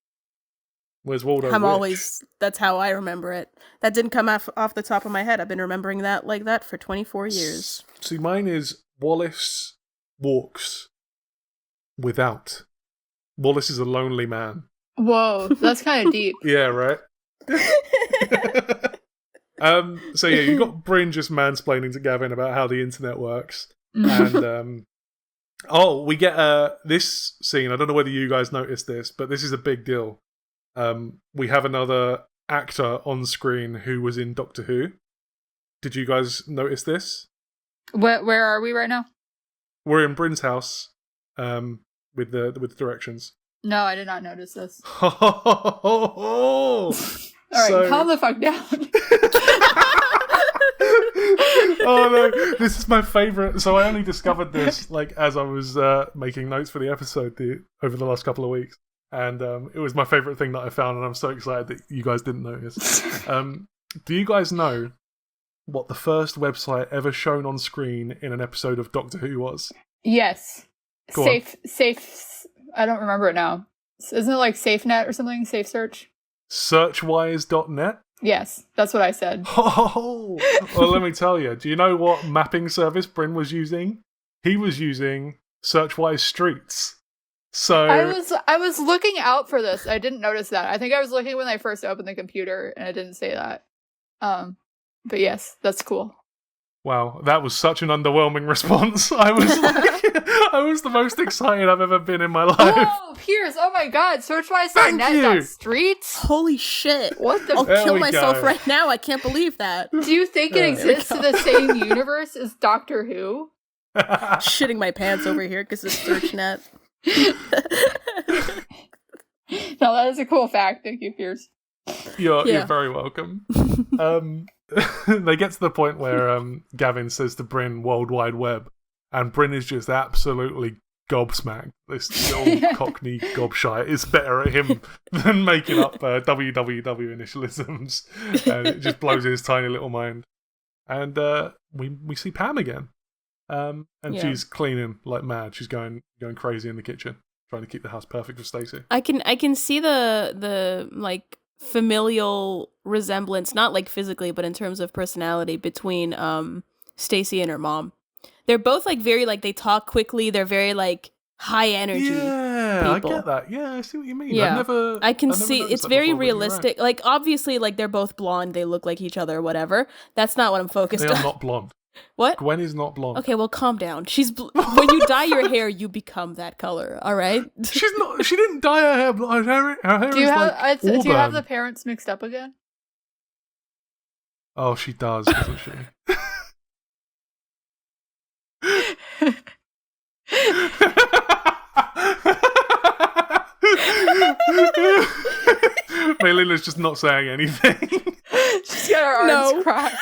Where's Waldo Witch? That's how I remember it. That didn't come off the top of my head. I've been remembering that like that for 24 years. See, mine is Wallace walks without. Wallace is a lonely man. Whoa, that's kind of deep. Yeah, right? So yeah, you got Bryn just mansplaining to Gavin about how the internet works. And we get this scene. I don't know whether you guys noticed this, but this is a big deal. We have another actor on screen who was in Doctor Who. Did you guys notice this? Where are we right now? We're in Bryn's house with the directions. No, I did not notice this. All right, calm the fuck down. Oh no, this is my favourite. So I only discovered this like as I was making notes for the episode over the last couple of weeks. And it was my favourite thing that I found, and I'm so excited that you guys didn't notice. Do you guys know what the first website ever shown on screen in an episode of Doctor Who was? Yes. Safe. I don't remember it now. Isn't it like SafeNet or something? Safe Search? Searchwise.net? Yes, that's what I said. Oh, well, let me tell you. Do you know what mapping service Bryn was using? He was using Searchwise Streets. So I was looking out for this. I didn't notice that. I think I was looking when I first opened the computer, and it didn't say that. But yes, that's cool. Wow, that was such an underwhelming response. I was like, I was the most excited I've ever been in my life. Whoa, Piers! Oh my God, Searchwise.net streets. Holy shit! What the? I'll kill myself right now. I can't believe that. Do you think it exists in the same universe as Doctor Who? Shitting my pants over here because of SearchNet. No, that is a cool fact. Thank you, Piers. You're very welcome. They get to the point where Gavin says to Bryn World Wide Web, and Bryn is just absolutely gobsmacked. This little Cockney gobshite is better at him than making up www initialisms, and it just blows his tiny little mind. And we see Pam again, and she's cleaning like mad. She's going crazy in the kitchen, trying to keep the house perfect for Stacey. I can see the like familial resemblance, not like physically, but in terms of personality between Stacey and her mom. They're both like very like they talk quickly. They're very like high energy. Yeah, people. I get that. Yeah, I see what you mean. Yeah, I can I've never see noticed it's that very before, but you're right. realistic. Like obviously, like they're both blonde. They look like each other, or whatever. That's not what I'm focused They on. are not blonde. What? Gwen is not blonde. Okay, well, calm down. When you dye your hair, you become that color. All right. She's not. She didn't dye her hair blonde. Her hair Do you is have like do you have auburn. the parents mixed up again? Oh, she does, doesn't she? Maylina's just not saying anything. She's got her arms crossed.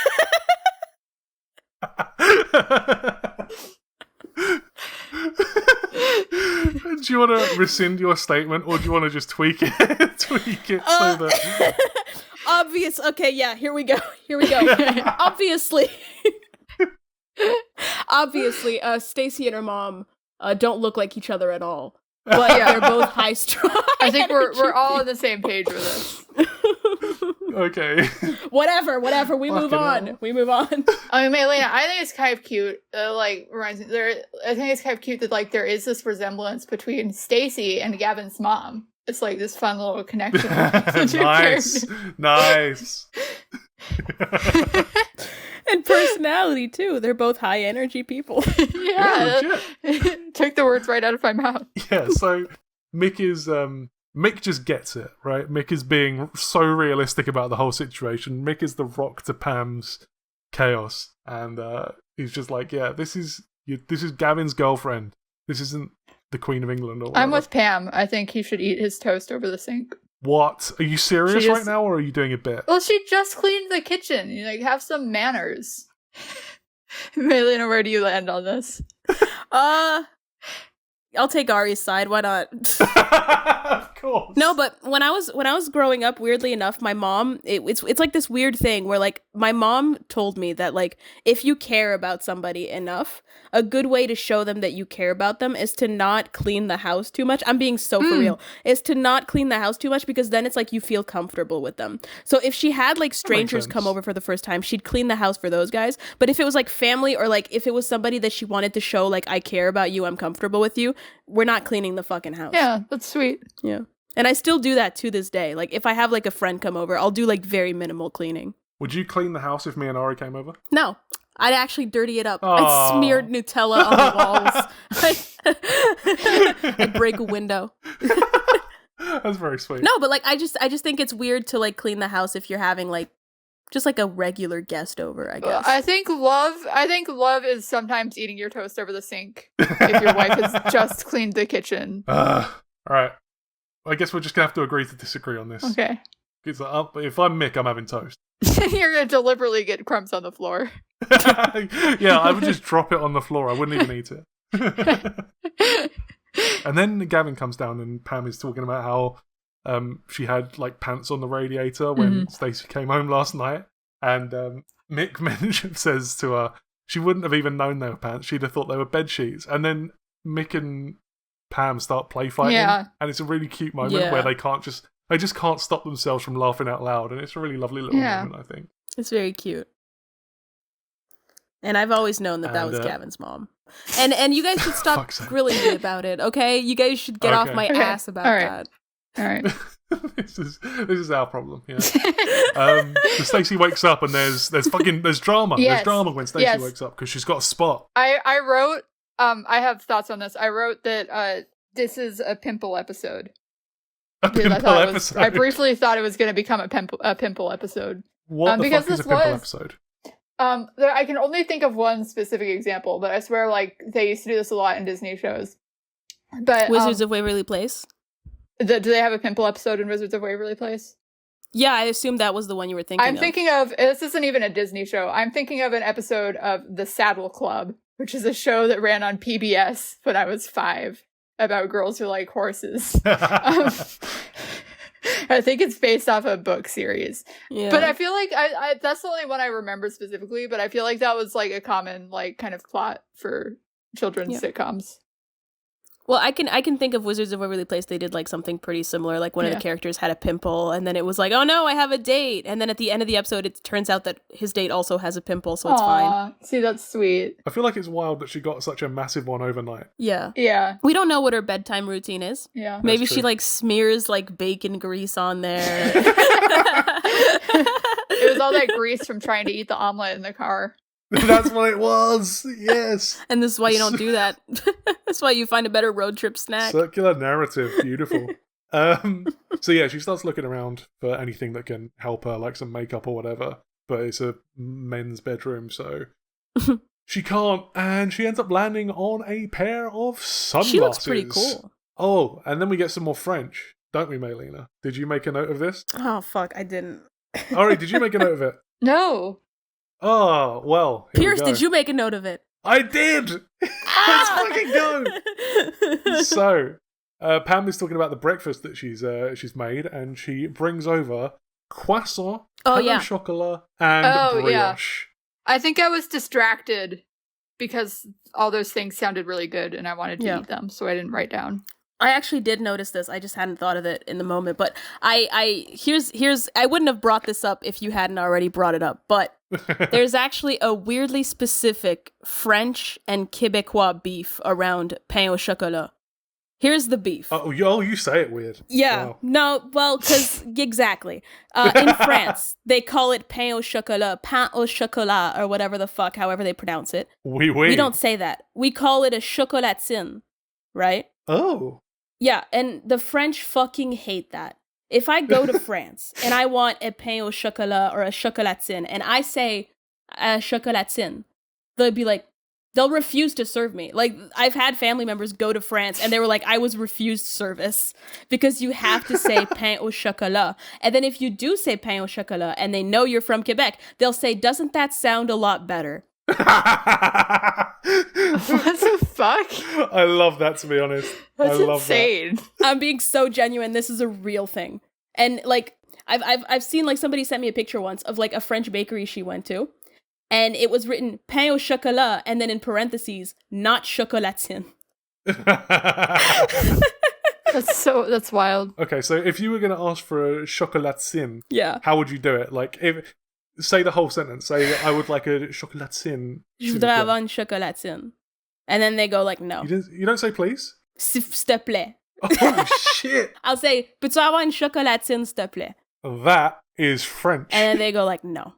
Do you want to rescind your statement, or do you want to just tweak it? So that Obvious. Okay, yeah. Here we go. Obviously, Stacey and her mom don't look like each other at all. But they're both high strung. I think we're all on the same page with this. okay. Whatever. We move on. hell. We move on. I mean, Maylina, I think it's kind of cute. Reminds me I think it's kind of cute that like there is this resemblance between Stacey and Gavin's mom. It's like this fun little connection. Nice. And personality too. They're both high energy people. Yeah, took the words right out of my mouth. Yeah. So Mick just gets it, right? Mick is being so realistic about the whole situation. Mick is the rock to Pam's chaos, and he's just like, yeah, this is Gavin's girlfriend. This isn't the Queen of England or whatever. I'm with Pam. I think he should eat his toast over the sink. What? Are you serious right now, or are you doing a bit? Well, she just cleaned the kitchen. You like have some manners. Maylina, where do you land on this? I'll take Ari's side. Why not? Of course. No, but when I was growing up, weirdly enough, my mom, it's like this weird thing where like my mom told me that like if you care about somebody enough, a good way to show them that you care about them is to not clean the house too much. I'm being so for real. Is to not clean the house too much, because then it's like you feel comfortable with them. So if she had like strangers come over for the first time, she'd clean the house for those guys. But if it was like family, or like if it was somebody that she wanted to show like I care about you, I'm comfortable with you, we're not cleaning the fucking house. Yeah, that's sweet. Yeah. And I still do that to this day. Like, if I have, like, a friend come over, I'll do, like, very minimal cleaning. Would you clean the house if me and Ari came over? No. I'd actually dirty it up. I'd smear Nutella on the walls. I'd break a window. That's very sweet. No, but, like, I just think it's weird to, like, clean the house if you're having, like, just, like, a regular guest over, I guess. I think love is sometimes eating your toast over the sink if your wife has just cleaned the kitchen. All right. I guess we're just going to have to agree to disagree on this. Okay. If I'm Mick, I'm having toast. You're going to deliberately get crumbs on the floor. Yeah, I would just drop it on the floor. I wouldn't even eat it. And then Gavin comes down and Pam is talking about how she had like pants on the radiator when Stacey came home last night. And Mick says to her, she wouldn't have even known they were pants. She'd have thought they were bed sheets. And then Mick and Pam start play fighting, and it's a really cute moment where they just can't stop themselves from laughing out loud, and it's a really lovely little moment, I think. It's very cute. And I've always known that was Gavin's mom. And you guys should stop grilling me about it, okay? You guys should get off my ass about that. All right. This is our problem. Yeah. So Stacey wakes up and there's drama. Yes. There's drama when Stacey wakes up because she's got a spot. I wrote. I have thoughts on this. I wrote that this is a pimple episode. A pimple episode. I briefly thought it was going to become a pimple episode. What the fuck is a pimple episode? I can only think of one specific example, but I swear, like, they used to do this a lot in Disney shows. But Wizards of Waverly Place? Do they have a pimple episode in Wizards of Waverly Place? Yeah, I assumed that was the one you were thinking of. I'm thinking of, this isn't even a Disney show, I'm thinking of an episode of The Saddle Club, which is a show that ran on PBS when I was 5 about girls who like horses. I think it's based off a book series. Yeah. But I feel like I that's the only one I remember specifically, but I feel like that was like a common like kind of plot for children's sitcoms. Well, I can think of Wizards of Waverly Place. They did like something pretty similar. Like one of the characters had a pimple, and then it was like, oh no, I have a date. And then at the end of the episode, it turns out that his date also has a pimple, so it's fine. See, that's sweet. I feel like it's wild that she got such a massive one overnight. Yeah. Yeah. We don't know what her bedtime routine is. Yeah. Maybe she like smears like bacon grease on there. It was all that grease from trying to eat the omelet in the car. That's what it was. Yes. And this is why you don't do that. That's why you find a better road trip snack. Circular narrative. Beautiful. So yeah, she starts looking around for anything that can help her, like some makeup or whatever. But it's a men's bedroom, so she can't. And she ends up landing on a pair of sunglasses. She looks pretty cool. Oh, and then we get some more French, don't we, Maylina? Did you make a note of this? Oh, fuck, I didn't. Alright, did you make a note of it? No. Oh, well. Pierce, did you make a note of it? I did! Let's fucking go! So, Pam is talking about the breakfast that she's made, and she brings over croissant, pain au chocolat, and brioche. I think I was distracted because all those things sounded really good, and I wanted to eat them, so I didn't write down. I actually did notice this. I just hadn't thought of it in the moment. But here's I wouldn't have brought this up if you hadn't already brought it up. But there's actually a weirdly specific French and Quebecois beef around pain au chocolat. Here's the beef. Oh, you say it weird. Yeah. Wow. No, well, because exactly. In France, they call it pain au chocolat, or whatever the fuck, however they pronounce it. Oui. We don't say that. We call it a chocolatine, right? Oh. Yeah, and the French fucking hate that. If I go to France and I want a pain au chocolat or a chocolatine, and I say a chocolatine, they'll refuse to serve me. Like, I've had family members go to France and they were like, I was refused service because you have to say pain au chocolat. And then if you do say pain au chocolat and they know you're from Quebec, they'll say, doesn't that sound a lot better? What the fuck? I love that, to be honest. That's I love insane. That. I'm being so genuine. This is a real thing. And like I've seen, like, somebody sent me a picture once of like a French bakery she went to, and it was written pain au chocolat and then in parentheses, not chocolatine. That's wild. Okay, so if you were going to ask for a chocolatine, how would you do it? Like, say the whole sentence. Say, I would like a chocolatine. Je voudrais avoir une chocolatine. And then they go like, no. You don't say please? S'il te plaît. Oh, shit. I'll say, peux-tu avoir une chocolatine, s'il te plaît? That is French. And then they go like, no.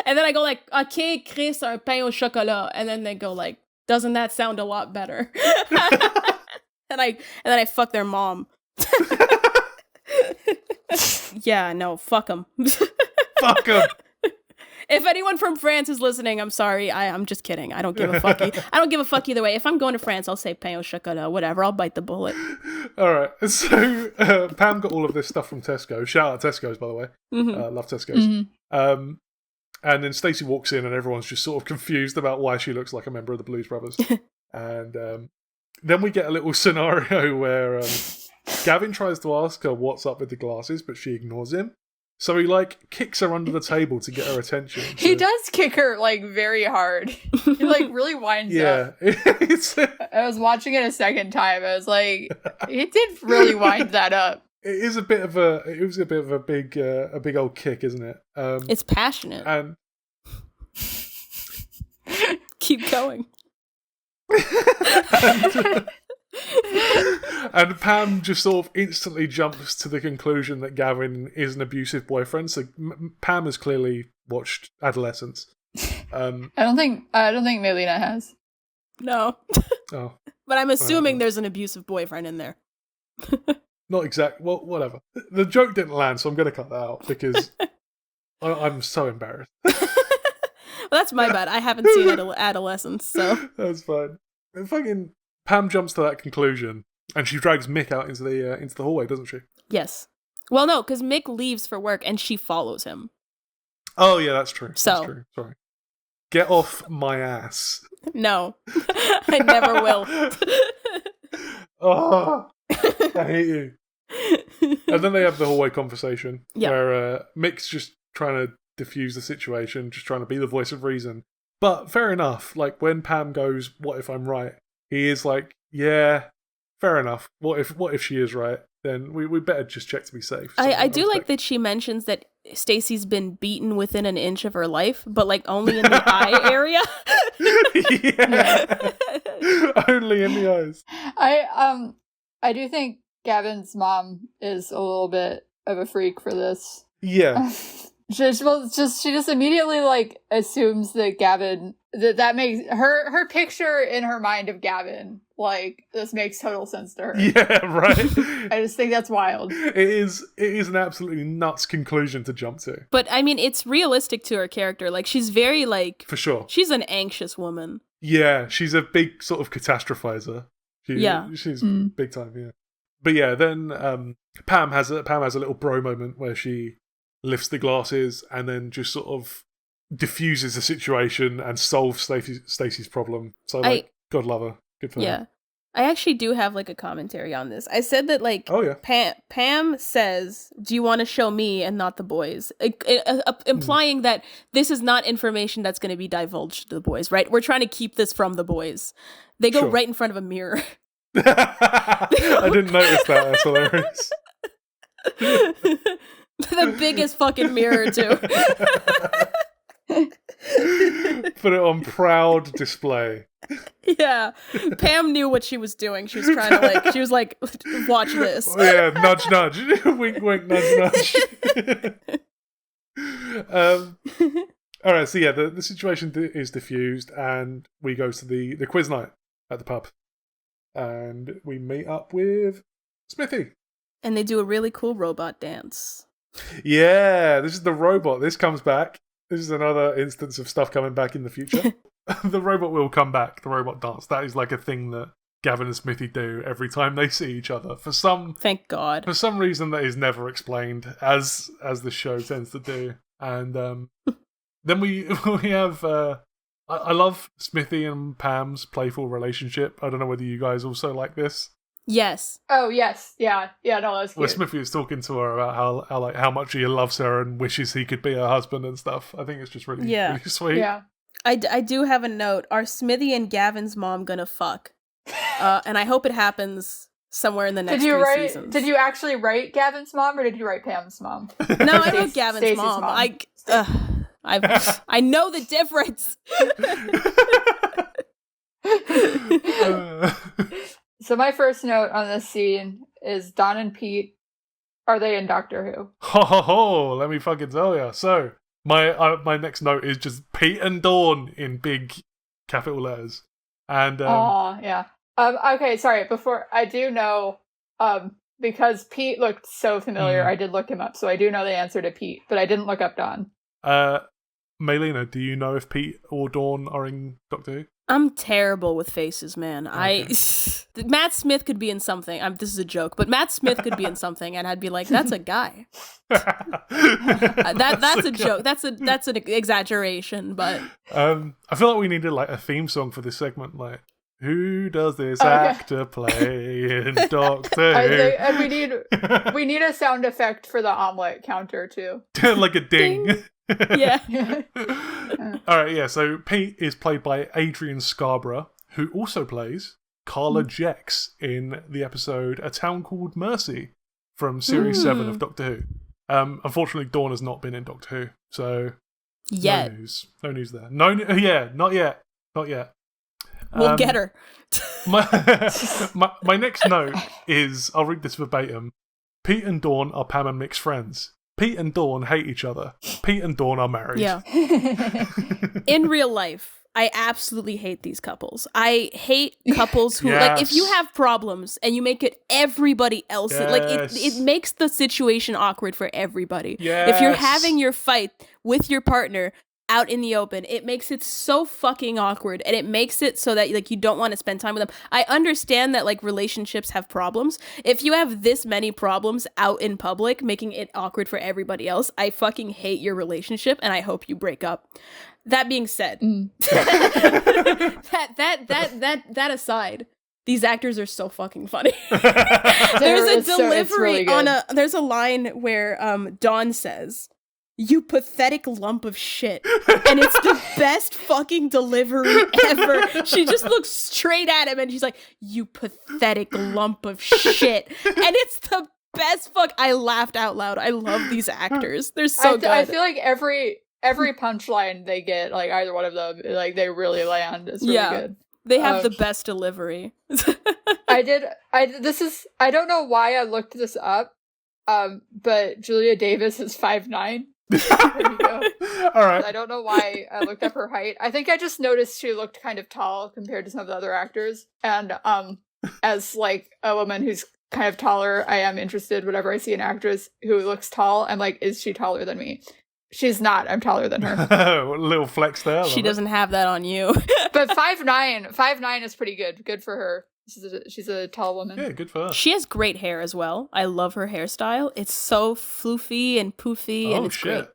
And then I go like, ok, Chris, un pain au chocolat. And then they go like, doesn't that sound a lot better? and then I fuck their mom. Yeah, no, fuck them. Fuck them. If anyone from France is listening, I'm sorry. I'm just kidding. I don't give a fuck. I don't give a fuck either way. If I'm going to France, I'll say pain au chocolat, whatever. I'll bite the bullet. All right. So Pam got all of this stuff from Tesco. Shout out Tesco's, by the way. Mm-hmm. Love Tesco's. Mm-hmm. And then Stacey walks in and everyone's just sort of confused about why she looks like a member of the Blues Brothers. And then we get a little scenario where Gavin tries to ask her what's up with the glasses, but she ignores him. So he, like, kicks her under the table to get her attention. He does kick her, like, very hard. He, like, really winds up. I was watching it a second time. I was like, he did really wind that up. It was a bit of a big old kick, isn't it? It's passionate. And keep going. And Pam just sort of instantly jumps to the conclusion that Gavin is an abusive boyfriend. So Pam has clearly watched Adolescence. I don't think Maylina has. No. Oh. But I'm assuming there's an abusive boyfriend in there. Not exact. Well, whatever. The joke didn't land, so I'm going to cut that out because I'm so embarrassed. Well, that's my bad. I haven't seen Adolescence, so that's fine. And fucking Pam jumps to that conclusion, and she drags Mick out into the hallway, doesn't she? Yes. Well, no, because Mick leaves for work, and she follows him. Oh yeah, that's true. So, that's true. Sorry. Get off my ass. No, I never will. Oh, I hate you. And then they have the hallway conversation where Mick's just trying to diffuse the situation, just trying to be the voice of reason. But fair enough, like when Pam goes, "What if I'm right?" He is like, "Yeah, fair enough. What if she is right? Then we better just check to be safe." So I do like that she mentions that Stacey's been beaten within an inch of her life, but like only in the eye area. Yeah. Only in the eyes. I do think Gavin's mom is a little bit of a freak for this. Yeah. She just immediately like assumes that Gavin that makes her picture in her mind of Gavin, like, this makes total sense to her. Yeah, right. I just think that's wild. It is an absolutely nuts conclusion to jump to. But I mean, it's realistic to her character. Like, she's very like, for sure, she's an anxious woman. Yeah, she's a big sort of catastrophizer. She's big time. Yeah, but yeah, then Pam has a little bro moment where she lifts the glasses and then just sort of diffuses the situation and solves Stacey's problem. So like, God love her. Good for her. Yeah. I actually do have like a commentary on this. I said that like, oh yeah, Pam says, "Do you want to show me and not the boys?" Implying that this is not information that's going to be divulged to the boys, right? We're trying to keep this from the boys. They go right in front of a mirror. I didn't notice that. That's hilarious. The biggest fucking mirror too. Put it on proud display. Yeah, Pam knew what she was doing. She was trying to she was like, watch this. Yeah, nudge, nudge. Wink, wink, nudge, nudge. All right, so yeah, the situation is diffused, and we go to the quiz night at the pub, and we meet up with Smithy. And they do a really cool robot dance. Yeah, this is the robot. This comes back. This is another instance of stuff coming back in the future. The robot will come back. The robot dance. That is like a thing that Gavin and Smithy do every time they see each other. Thank God. For some reason that is never explained, as the show tends to do. And then we have. I love Smithy and Pam's playful relationship. I don't know whether you guys also like this. Yes. Oh, yes. Yeah. Yeah, no, that's cute. Where Smithy is talking to her about how much he loves her and wishes he could be her husband and stuff. I think it's just really sweet. Yeah. I do have a note. Are Smithy and Gavin's mom gonna fuck? And I hope it happens somewhere in the next few seasons. Did you actually write Gavin's mom, or did you write Pam's mom? No, I wrote Gavin's Stacey's mom. mom. I know the difference. So my first note on this scene is Dawn and Pete. Are they in Doctor Who? Ho ho ho! Let me fucking tell ya. So my next note is just Pete and Dawn in big capital letters. And yeah. Okay, sorry. Before I do know, because Pete looked so familiar, I did look him up. So I do know the answer to Pete, but I didn't look up Dawn. Maylina, do you know if Pete or Dawn are in Doctor Who? I'm terrible with faces, man. Okay. Matt Smith could be in something. This is a joke, but Matt Smith could be in something, and I'd be like, "That's a guy." That's a joke. That's an exaggeration, but I feel like we needed like a theme song for this segment, like. Who does this actor play in Doctor Who? And we need a sound effect for the omelette counter too. Like a ding. Yeah. Alright, yeah, so Pete is played by Adrian Scarborough, who also plays Carla Jex in the episode A Town Called Mercy from Series 7 of Doctor Who. Unfortunately, Dawn has not been in Doctor Who, so no news there. Not yet. We'll get her. my next note is, I'll read this verbatim. Pete and Dawn are Pam and Mick's friends. Pete and Dawn hate each other. Pete and Dawn are married. Yeah. In real life, I absolutely hate these couples. I hate couples who, like, if you have problems and you make it everybody else, like, it makes the situation awkward for everybody. Yes. If you're having your fight with your partner out in the open, it makes it so fucking awkward, and it makes it so that like you don't want to spend time with them. I understand that like relationships have problems. If you have this many problems out in public, making it awkward for everybody else, I fucking hate your relationship, and I hope you break up. That being said, that aside, these actors are so fucking funny. There's a delivery there's a line where Dawn says, "You pathetic lump of shit," and it's the best fucking delivery ever. She just looks straight at him and she's like, "You pathetic lump of shit," and it's the best fuck. I laughed out loud. I love these actors. They're so good. I feel like every punchline they get, like either one of them, like they really land. It's really good. They have the best delivery. I don't know why I looked this up, but Julia Davis is 5'9". There you go. All right. I don't know why I looked up her height. I think I just noticed she looked kind of tall compared to some of the other actors. And as like a woman who's kind of taller, I am interested whenever I see an actress who looks tall. I'm like, is she taller than me? She's not. I'm taller than her. A little flex there. She doesn't have that on you. But 5'9" is pretty good. Good for her. She's a tall woman. Yeah, good for her. She has great hair as well. I love her hairstyle. It's so floofy and poofy, and it's great.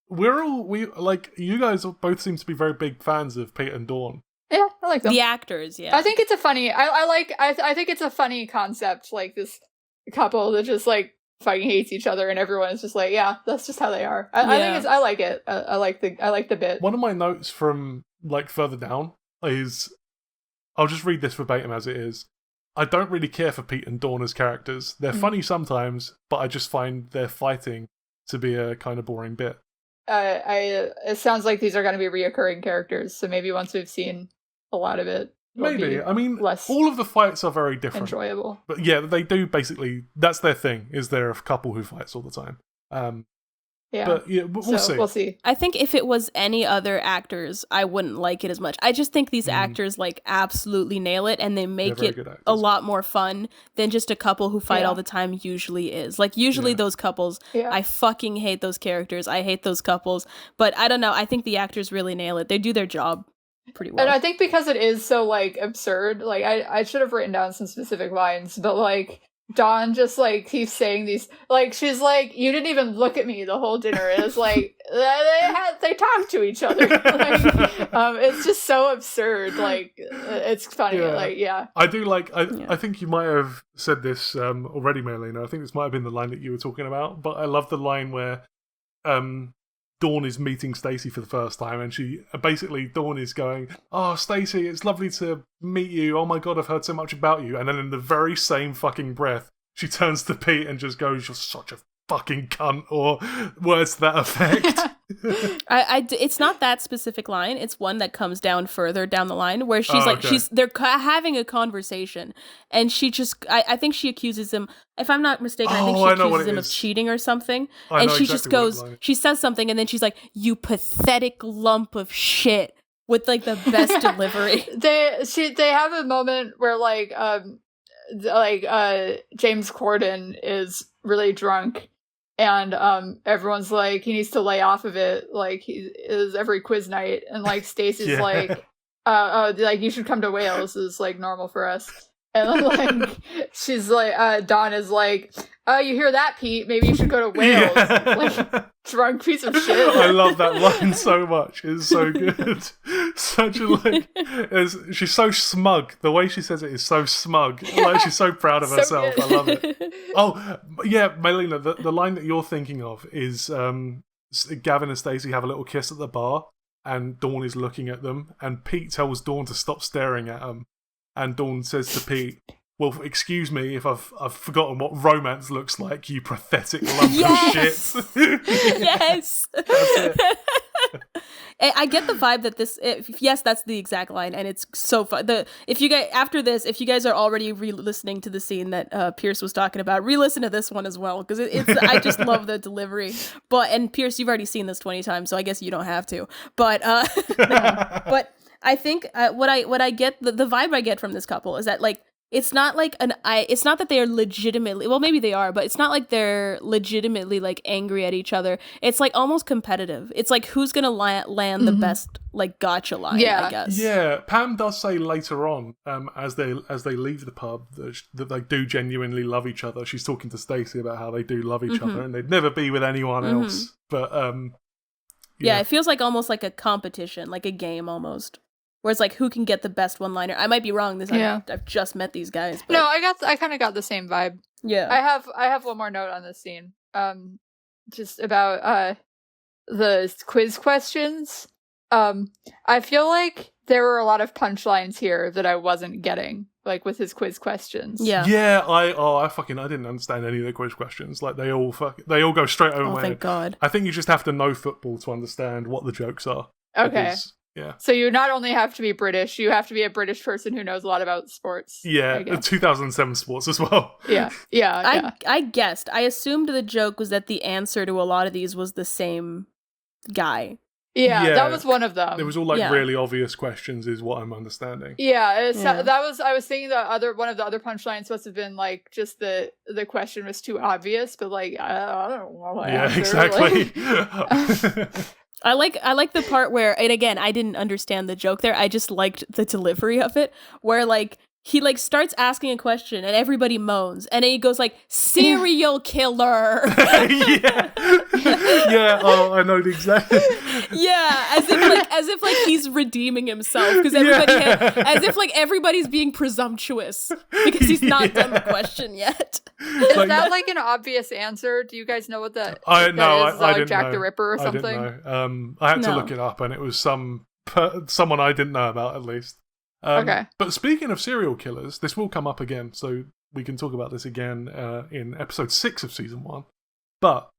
You guys both seem to be very big fans of Pete and Dawn. Yeah, I like them. The actors, yeah. I think it's a funny. I think it's a funny concept. Like this couple that just like fucking hates each other, and everyone is just like, yeah, that's just how they are. I like it. I like the bit. One of my notes from like further down is, I'll just read this verbatim as it is. I don't really care for Pete and Dawn as characters. They're funny sometimes, but I just find their fighting to be a kind of boring bit. It sounds like these are going to be reoccurring characters, so maybe once we've seen a lot of it, maybe. I mean, all of the fights are very different, enjoyable. But yeah, they do basically. That's their thing. Is they're a couple who fights all the time. Yeah, but yeah, we'll see. We'll see. I think if it was any other actors, I wouldn't like it as much. I just think these actors like absolutely nail it, and they make it a lot more fun than just a couple who fight all the time usually is. Like usually those couples, I fucking hate those characters. I hate those couples. But I don't know. I think the actors really nail it. They do their job pretty well. And I think because it is so like absurd, like I should have written down some specific lines, but like Dawn just like keeps saying these, like she's like, you didn't even look at me the whole dinner. It's like they talk to each other. Like, it's just so absurd. Like it's funny. I do like. I think you might have said this already, Maylina. I think this might have been the line that you were talking about. But I love the line where Dawn is meeting Stacey for the first time, and Dawn is going, "Oh, Stacey, it's lovely to meet you. Oh my god, I've heard so much about you." And then in the very same fucking breath, she turns to Pete and just goes, "You're such a fucking cunt," or words to that effect. It's not that specific line. It's one that comes down further down the line where she's they're having a conversation, and she just, I think she accuses him. If I'm not mistaken, I think she accuses him of cheating or something. And she just goes, she says something, and then she's like, "You pathetic lump of shit," with like the best delivery. They have a moment where James Corden is really drunk. And everyone's like, he needs to lay off of it, like he is every quiz night. And like Stacey's like, like you should come to Wales, is like normal for us. And then like she's like, Dawn is like, "Oh, you hear that, Pete? Maybe you should go to Wales." Like drunk piece of shit. I love that line so much. It's so good. Such a she's so smug. The way she says it is so smug. Like she's so proud of herself. Good. I love it. Oh yeah, Maylina, the line that you're thinking of is Gavin and Stacey have a little kiss at the bar, and Dawn is looking at them, and Pete tells Dawn to stop staring at him. And Dawn says to Pete, "Well, excuse me if I've forgotten what romance looks like, you pathetic lump of shit." Yes. That's it. I get the vibe that yes, that's the exact line, and it's so fun. If you guys are already re-listening to the scene that Pierce was talking about, re-listen to this one as well, because it's I just love the delivery. And Pierce, you've already seen this 20 times, so I guess you don't have to. But but I think what I get, the vibe I get from this couple is that like it's not like it's not that they are legitimately, well maybe they are, but it's not like they're legitimately like angry at each other. It's like almost competitive. It's like who's gonna land the best like gotcha line, I guess. Yeah, Pam does say later on, as they leave the pub, that they do genuinely love each other. She's talking to Stacey about how they do love each other and they'd never be with anyone else. But Yeah, it feels like almost like a competition, like a game almost. Where it's like, who can get the best one-liner? I might be wrong. I've just met these guys. But... No, I kind of got the same vibe. Yeah. I have one more note on this scene. Just about the quiz questions. I feel like there were a lot of punchlines here that I wasn't getting, like with his quiz questions. Yeah. I didn't understand any of the quiz questions. Like they all go straight over my head. Thank God. I think you just have to know football to understand what the jokes are. Okay. Because, yeah. So you not only have to be British, you have to be a British person who knows a lot about sports. Yeah, 2007 sports as well. Yeah. I guessed. I assumed the joke was that the answer to a lot of these was the same guy. Yeah, that was one of them. It was all really obvious questions, is what I'm understanding. Yeah, I was thinking one of the other punchlines must have been like just the question was too obvious, but like I don't know. Yeah, exactly. I like the part where, and again, I didn't understand the joke there. I just liked the delivery of it, where like he like starts asking a question and everybody moans, and then he goes like, serial killer. Yeah. Oh, I know the exact. Yeah, as if he's redeeming himself because as if like everybody's being presumptuous because he's not done the question yet. Is that like an obvious answer? Do you guys know what that? I didn't Jack know. the Ripper or something? I didn't know. I had to look it up, and it was someone I didn't know about at least. Okay. But speaking of serial killers, this will come up again, so we can talk about this again in episode 6 of season 1. But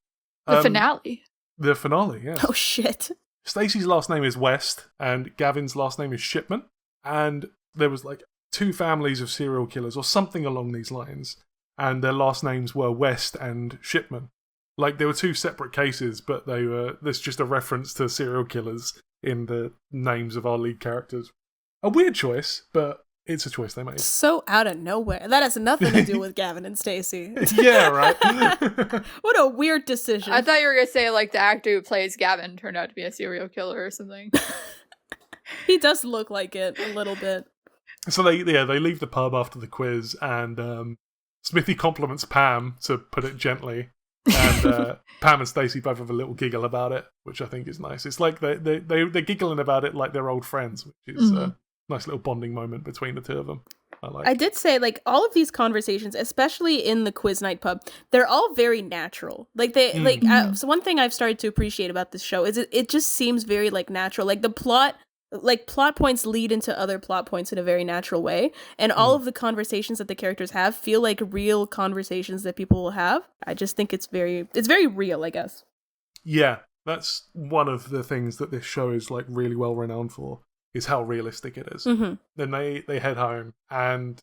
the finale. The finale, yes. Oh shit. Stacey's last name is West, and Gavin's last name is Shipman, and there was like 2 families of serial killers or something along these lines, and their last names were West and Shipman. Like, there were 2 separate cases, but there's just a reference to serial killers in the names of our lead characters. A weird choice, but it's a choice they made. So out of nowhere. That has nothing to do with Gavin and Stacey. Yeah, right. What a weird decision. I thought you were going to say, like, the actor who plays Gavin turned out to be a serial killer or something. He does look like it a little bit. So they leave the pub after the quiz, and Smithy compliments Pam, to put it gently. And Pam and Stacey both have a little giggle about it, which I think is nice. It's like they're giggling about it like they're old friends, which is a nice little bonding moment between the 2 of them. I did say, like, all of these conversations, especially in the quiz night pub, they're all very natural. Like, so one thing I've started to appreciate about this show is it just seems very, like, natural. Like, the plot points lead into other plot points in a very natural way, and all of the conversations that the characters have feel like real conversations that people will have. I just think it's very real, I guess. Yeah, that's one of the things that this show is like really well renowned for, is how realistic it is. Mm-hmm. Then they head home, and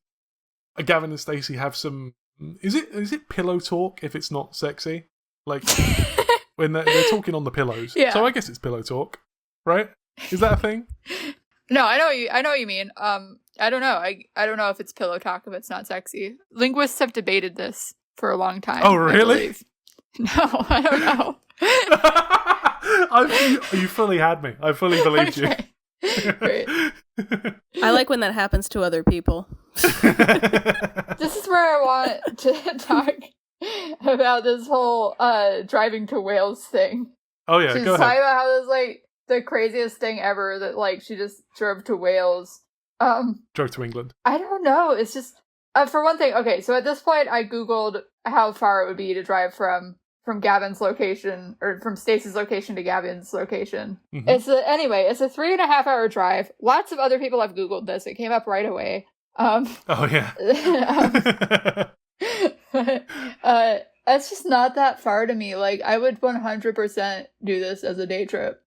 Gavin and Stacey have some. Is it pillow talk if it's not sexy? Like when they're talking on the pillows. Yeah. So I guess it's pillow talk, right? Is that a thing? No, I know what you mean. I don't know. I don't know if it's pillow talk if it's not sexy. Linguists have debated this for a long time. Oh, really? No, I don't know. You fully had me. I fully believed you. Great. I like when that happens to other people. This is where I want to talk about this whole driving to Wales thing. Oh yeah, She's go talking ahead. about how this like the craziest thing ever that like she just drove to Wales. Drove to England. I don't know. It's just for one thing. Okay, so at this point, I googled how far it would be to drive from Gavin's location or from Stacey's location to Gavin's location. Mm-hmm. It's a 3.5 hour drive. Lots of other people have googled this. It came up right away. Oh yeah. It's just not that far to me. Like I would 100% do this as a day trip.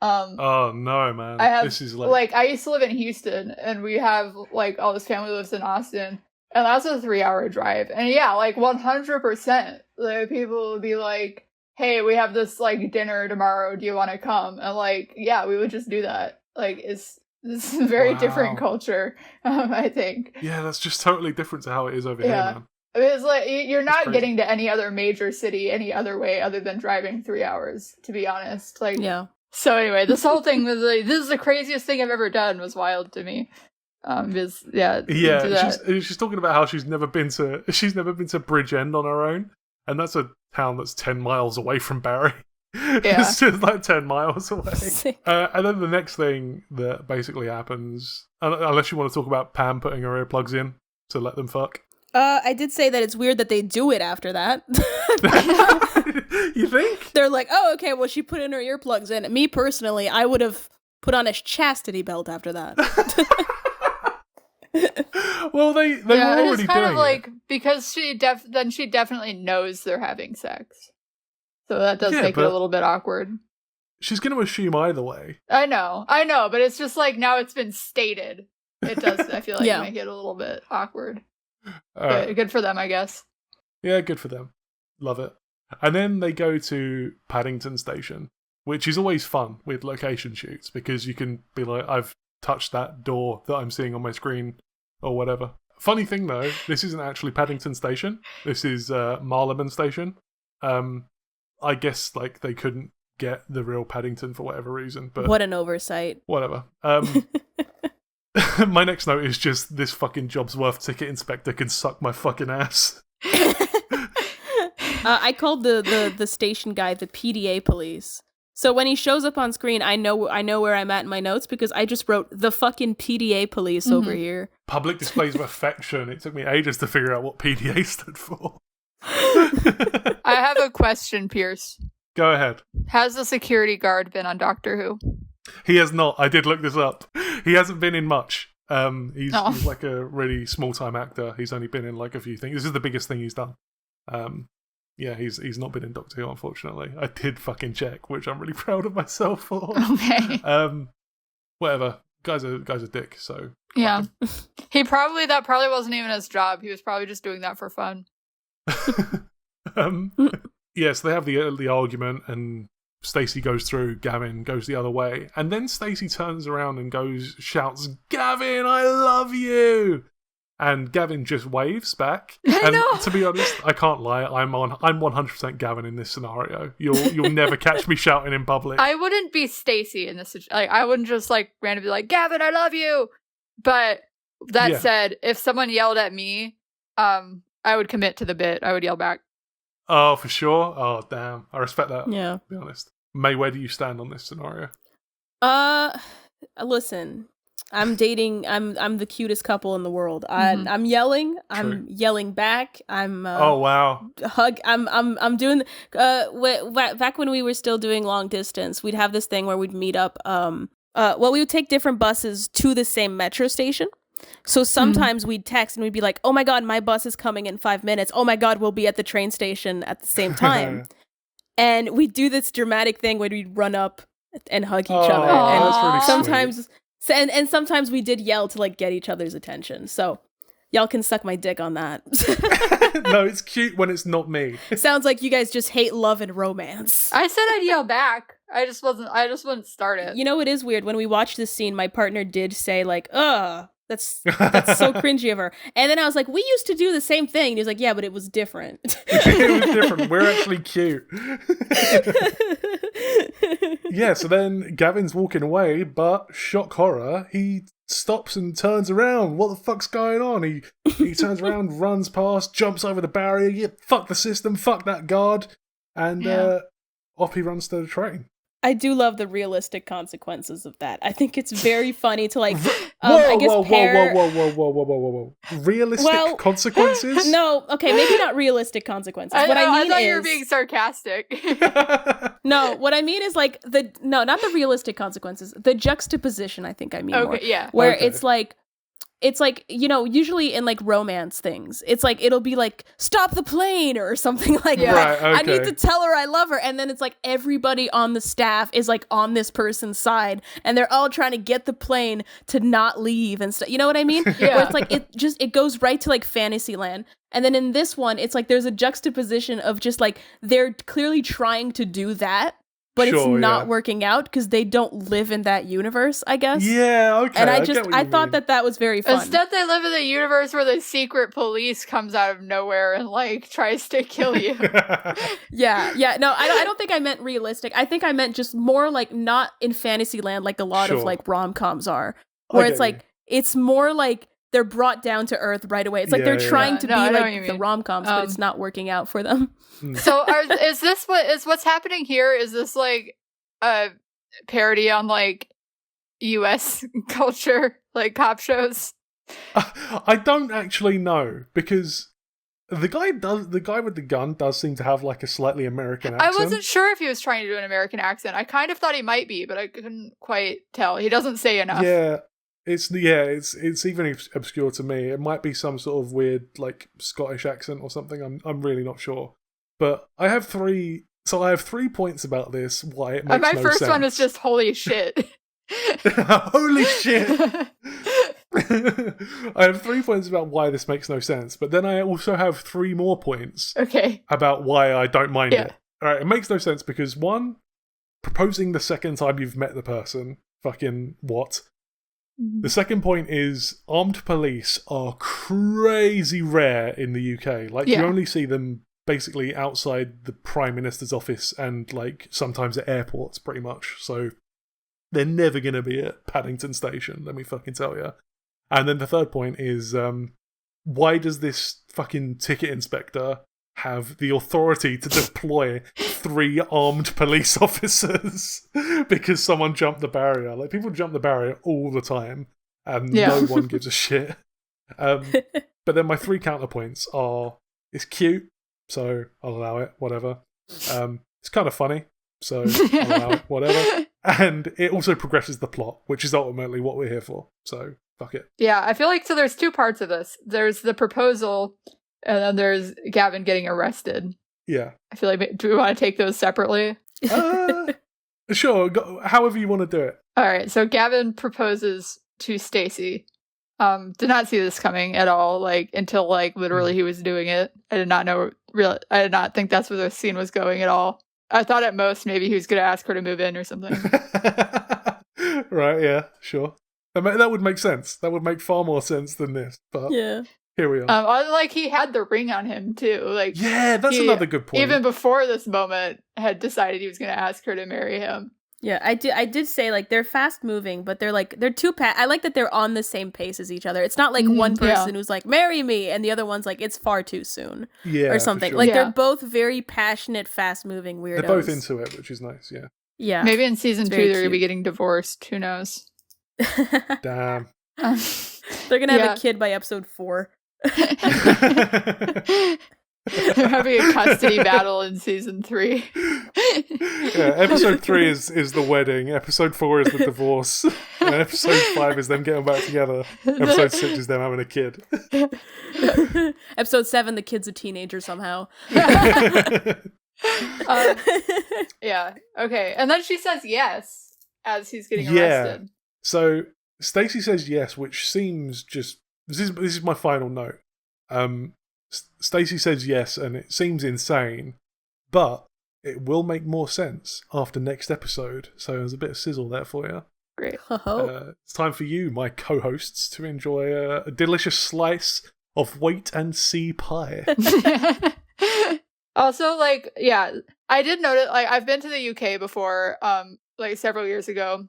Oh no, man! This is like I used to live in Houston, and we have like all this family lives in Austin, and that's a 3-hour drive. And yeah, like 100%, like people would be like, "Hey, we have this like dinner tomorrow. Do you want to come?" And like, yeah, we would just do that. Like, this is a very different culture, I think. Yeah, that's just totally different to how it is over here, man. I mean, it's like you're not getting to any other major city any other way other than driving 3 hours. To be honest, like yeah. So anyway, this whole thing was like, this is the craziest thing I've ever done was wild to me. She's talking about how she's never been to Bridgend on her own, and that's a town that's 10 miles away from Barry. It's just like 10 miles away. And then the next thing that basically happens, unless you want to talk about Pam putting her earplugs in to let them fuck. I did say that it's weird that they do it after that. You think? They're like, oh, okay, well, she put in her earplugs in. Me, personally, I would have put on a chastity belt after that. Well, they were already it's kind doing of like, it. because she definitely knows they're having sex. So that does make it a little bit awkward. She's going to assume either way. I know, but it's just like, now it's been stated. It does, I feel like, make it a little bit awkward. Good for them, I guess. Yeah, good for them. Love it. And then they go to Paddington Station, which is always fun with location shoots, because you can be like, I've touched that door that I'm seeing on my screen, or whatever. Funny thing, though, this isn't actually Paddington Station. This is Marylebone Station. I guess like they couldn't get the real Paddington for whatever reason. But what an oversight. Whatever. My next note is just, this fucking Jobsworth ticket inspector can suck my fucking ass. I called the station guy the PDA police. So when he shows up on screen, I know where I'm at in my notes, because I just wrote the fucking PDA police over here. Public displays of affection. It took me ages to figure out what PDA stood for. I have a question, Pierce. Go ahead. Has the security guard been on Doctor Who? He has not. I did look this up. He hasn't been in much. He's like a really small-time actor. He's only been in like a few things. This is the biggest thing he's done. Yeah, he's not been in Doctor Who, unfortunately. I did fucking check, which I'm really proud of myself for. Okay. Whatever. Guy's a dick, so. Yeah. That probably wasn't even his job. He was probably just doing that for fun. Yes, they have the argument, and Stacey goes through, Gavin goes the other way, and then Stacey turns around and shouts, "Gavin, I love you!" And Gavin just waves back. And to be honest, I can't lie, I'm 100% Gavin in this scenario. You'll never catch me shouting in public. I wouldn't be Stacey in this. Like, I wouldn't just like randomly be like, "Gavin, I love you." But that said, if someone yelled at me, I would commit to the bit. I would yell back. Oh, for sure. Oh, damn. I respect that. Yeah. To be honest. May, where do you stand on this scenario? Listen. I'm the cutest couple in the world. I'm yelling. I'm yelling back. Oh wow. I'm doing back when we were still doing long distance, we'd have this thing where we'd meet up we would take different buses to the same metro station. So sometimes we'd text and we'd be like, "Oh my god, my bus is coming in 5 minutes. Oh my god, we'll be at the train station at the same time." And we'd do this dramatic thing where we'd run up and hug each other. And that's really sometimes sweet. And sometimes we did yell to like get each other's attention. So y'all can suck my dick on that. No, it's cute when it's not me. Sounds like you guys just hate love and romance. I said I'd yell back. I just wouldn't start it. You know, it is weird. When we watched this scene, my partner did say like, "Ugh, that's so cringy of her." And then I was like, "We used to do the same thing." And he was like, "Yeah, but it was different." It was different. We're actually cute. Yeah, so then Gavin's walking away, but shock horror, he stops and turns around. What the fuck's going on? He turns around, runs past, jumps over the barrier. Yeah, fuck the system, fuck that guard. And off he runs to the train. I do love the realistic consequences of that. I think it's very funny to like, I guess whoa. Realistic consequences? No, okay, maybe not realistic consequences. I thought you were being sarcastic. No, what I mean is like not the realistic consequences. The juxtaposition, I think I mean more. Okay, yeah. Where it's like, you know, usually in like romance things, it's like, it'll be like, "Stop the plane," or something like that. Right, okay. I need to tell her I love her. And then it's like everybody on the staff is like on this person's side and they're all trying to get the plane to not leave and stuff. You know what I mean? Yeah. Where it's like, it goes right to like Fantasyland. And then in this one, it's like there's a juxtaposition of just like, they're clearly trying to do that, but it's not working out because they don't live in that universe, I guess. Yeah, okay. And I thought that was very fun. Instead, they live in a universe where the secret police comes out of nowhere and like tries to kill you. Yeah. No, I don't think I meant realistic. I think I meant just more like not in Fantasyland like a lot of like rom-coms are, where it's like it's more like they're brought down to earth right away. It's like they're trying to be I know what like you the mean. rom-coms, but it's not working out for them. So is this what's happening here? Is this like a parody on like US culture, like cop shows? I don't actually know, because the guy with the gun does seem to have like a slightly American accent. I wasn't sure if he was trying to do an American accent. I kind of thought he might be, but I couldn't quite tell. He doesn't say enough. It's even obscure to me. It might be some sort of weird like Scottish accent or something. I'm really not sure. But I have 3 points about this. Why it makes My no first sense. one is just holy shit. Holy shit. I have 3 points about why this makes no sense, but then I also have 3 more points about why I don't mind it. Alright, it makes no sense because 1, proposing the second time you've met the person, fucking what? The second point is armed police are crazy rare in the UK. Like, you only see them basically outside the Prime Minister's office and, like, sometimes at airports, pretty much. So, they're never going to be at Paddington Station, let me fucking tell you. And then the third point is, why does this fucking ticket inspector have the authority to deploy 3 armed police officers because someone jumped the barrier? Like, people jump the barrier all the time, and no one gives a shit. But then my 3 counterpoints are, it's cute, so I'll allow it, whatever. It's kind of funny, so I'll allow it, whatever. And it also progresses the plot, which is ultimately what we're here for. So, fuck it. Yeah, I feel like, so there's 2 parts of this. There's the proposal, and then there's Gavin getting arrested. Yeah. I feel like, do we want to take those separately? Sure, however you want to do it. Alright, so Gavin proposes to Stacey. Did not see this coming at all, like, until, like, literally he was doing it. I did not think that's where the scene was going at all. I thought at most maybe he was going to ask her to move in or something. Right, yeah, sure. That would make sense. That would make far more sense than this. But here we are. Like, he had the ring on him, too. Like, yeah, that's another good point. Even before this moment, had decided he was going to ask her to marry him. Yeah, I did say, like, they're fast moving, but they're too I like that they're on the same pace as each other. It's not like one person who's like, marry me, and the other one's like, it's far too soon. Yeah, or something. Sure. Like, they're both very passionate, fast moving weirdos. They're both into it, which is nice, yeah. Yeah. Maybe in season 2 they're going to be getting divorced. Who knows? Damn. They're going to have a kid by episode 4. They're having a custody battle in season 3. Yeah, episode 3 is the wedding. Episode 4 is the divorce. And episode 5 is them getting back together. Episode 6 is them having a kid. Episode 7, the kid's a teenager somehow. Yeah. Okay. And then she says yes as he's getting arrested. So Stacey says yes, which seems just this is my final note. Stacey says yes, and it seems insane, but it will make more sense after next episode. So there's a bit of sizzle there for you. Great. It's time for you, my co-hosts, to enjoy a delicious slice of wait and see pie. Also, like, yeah, I did notice, like, I've been to the UK before, like, several years ago,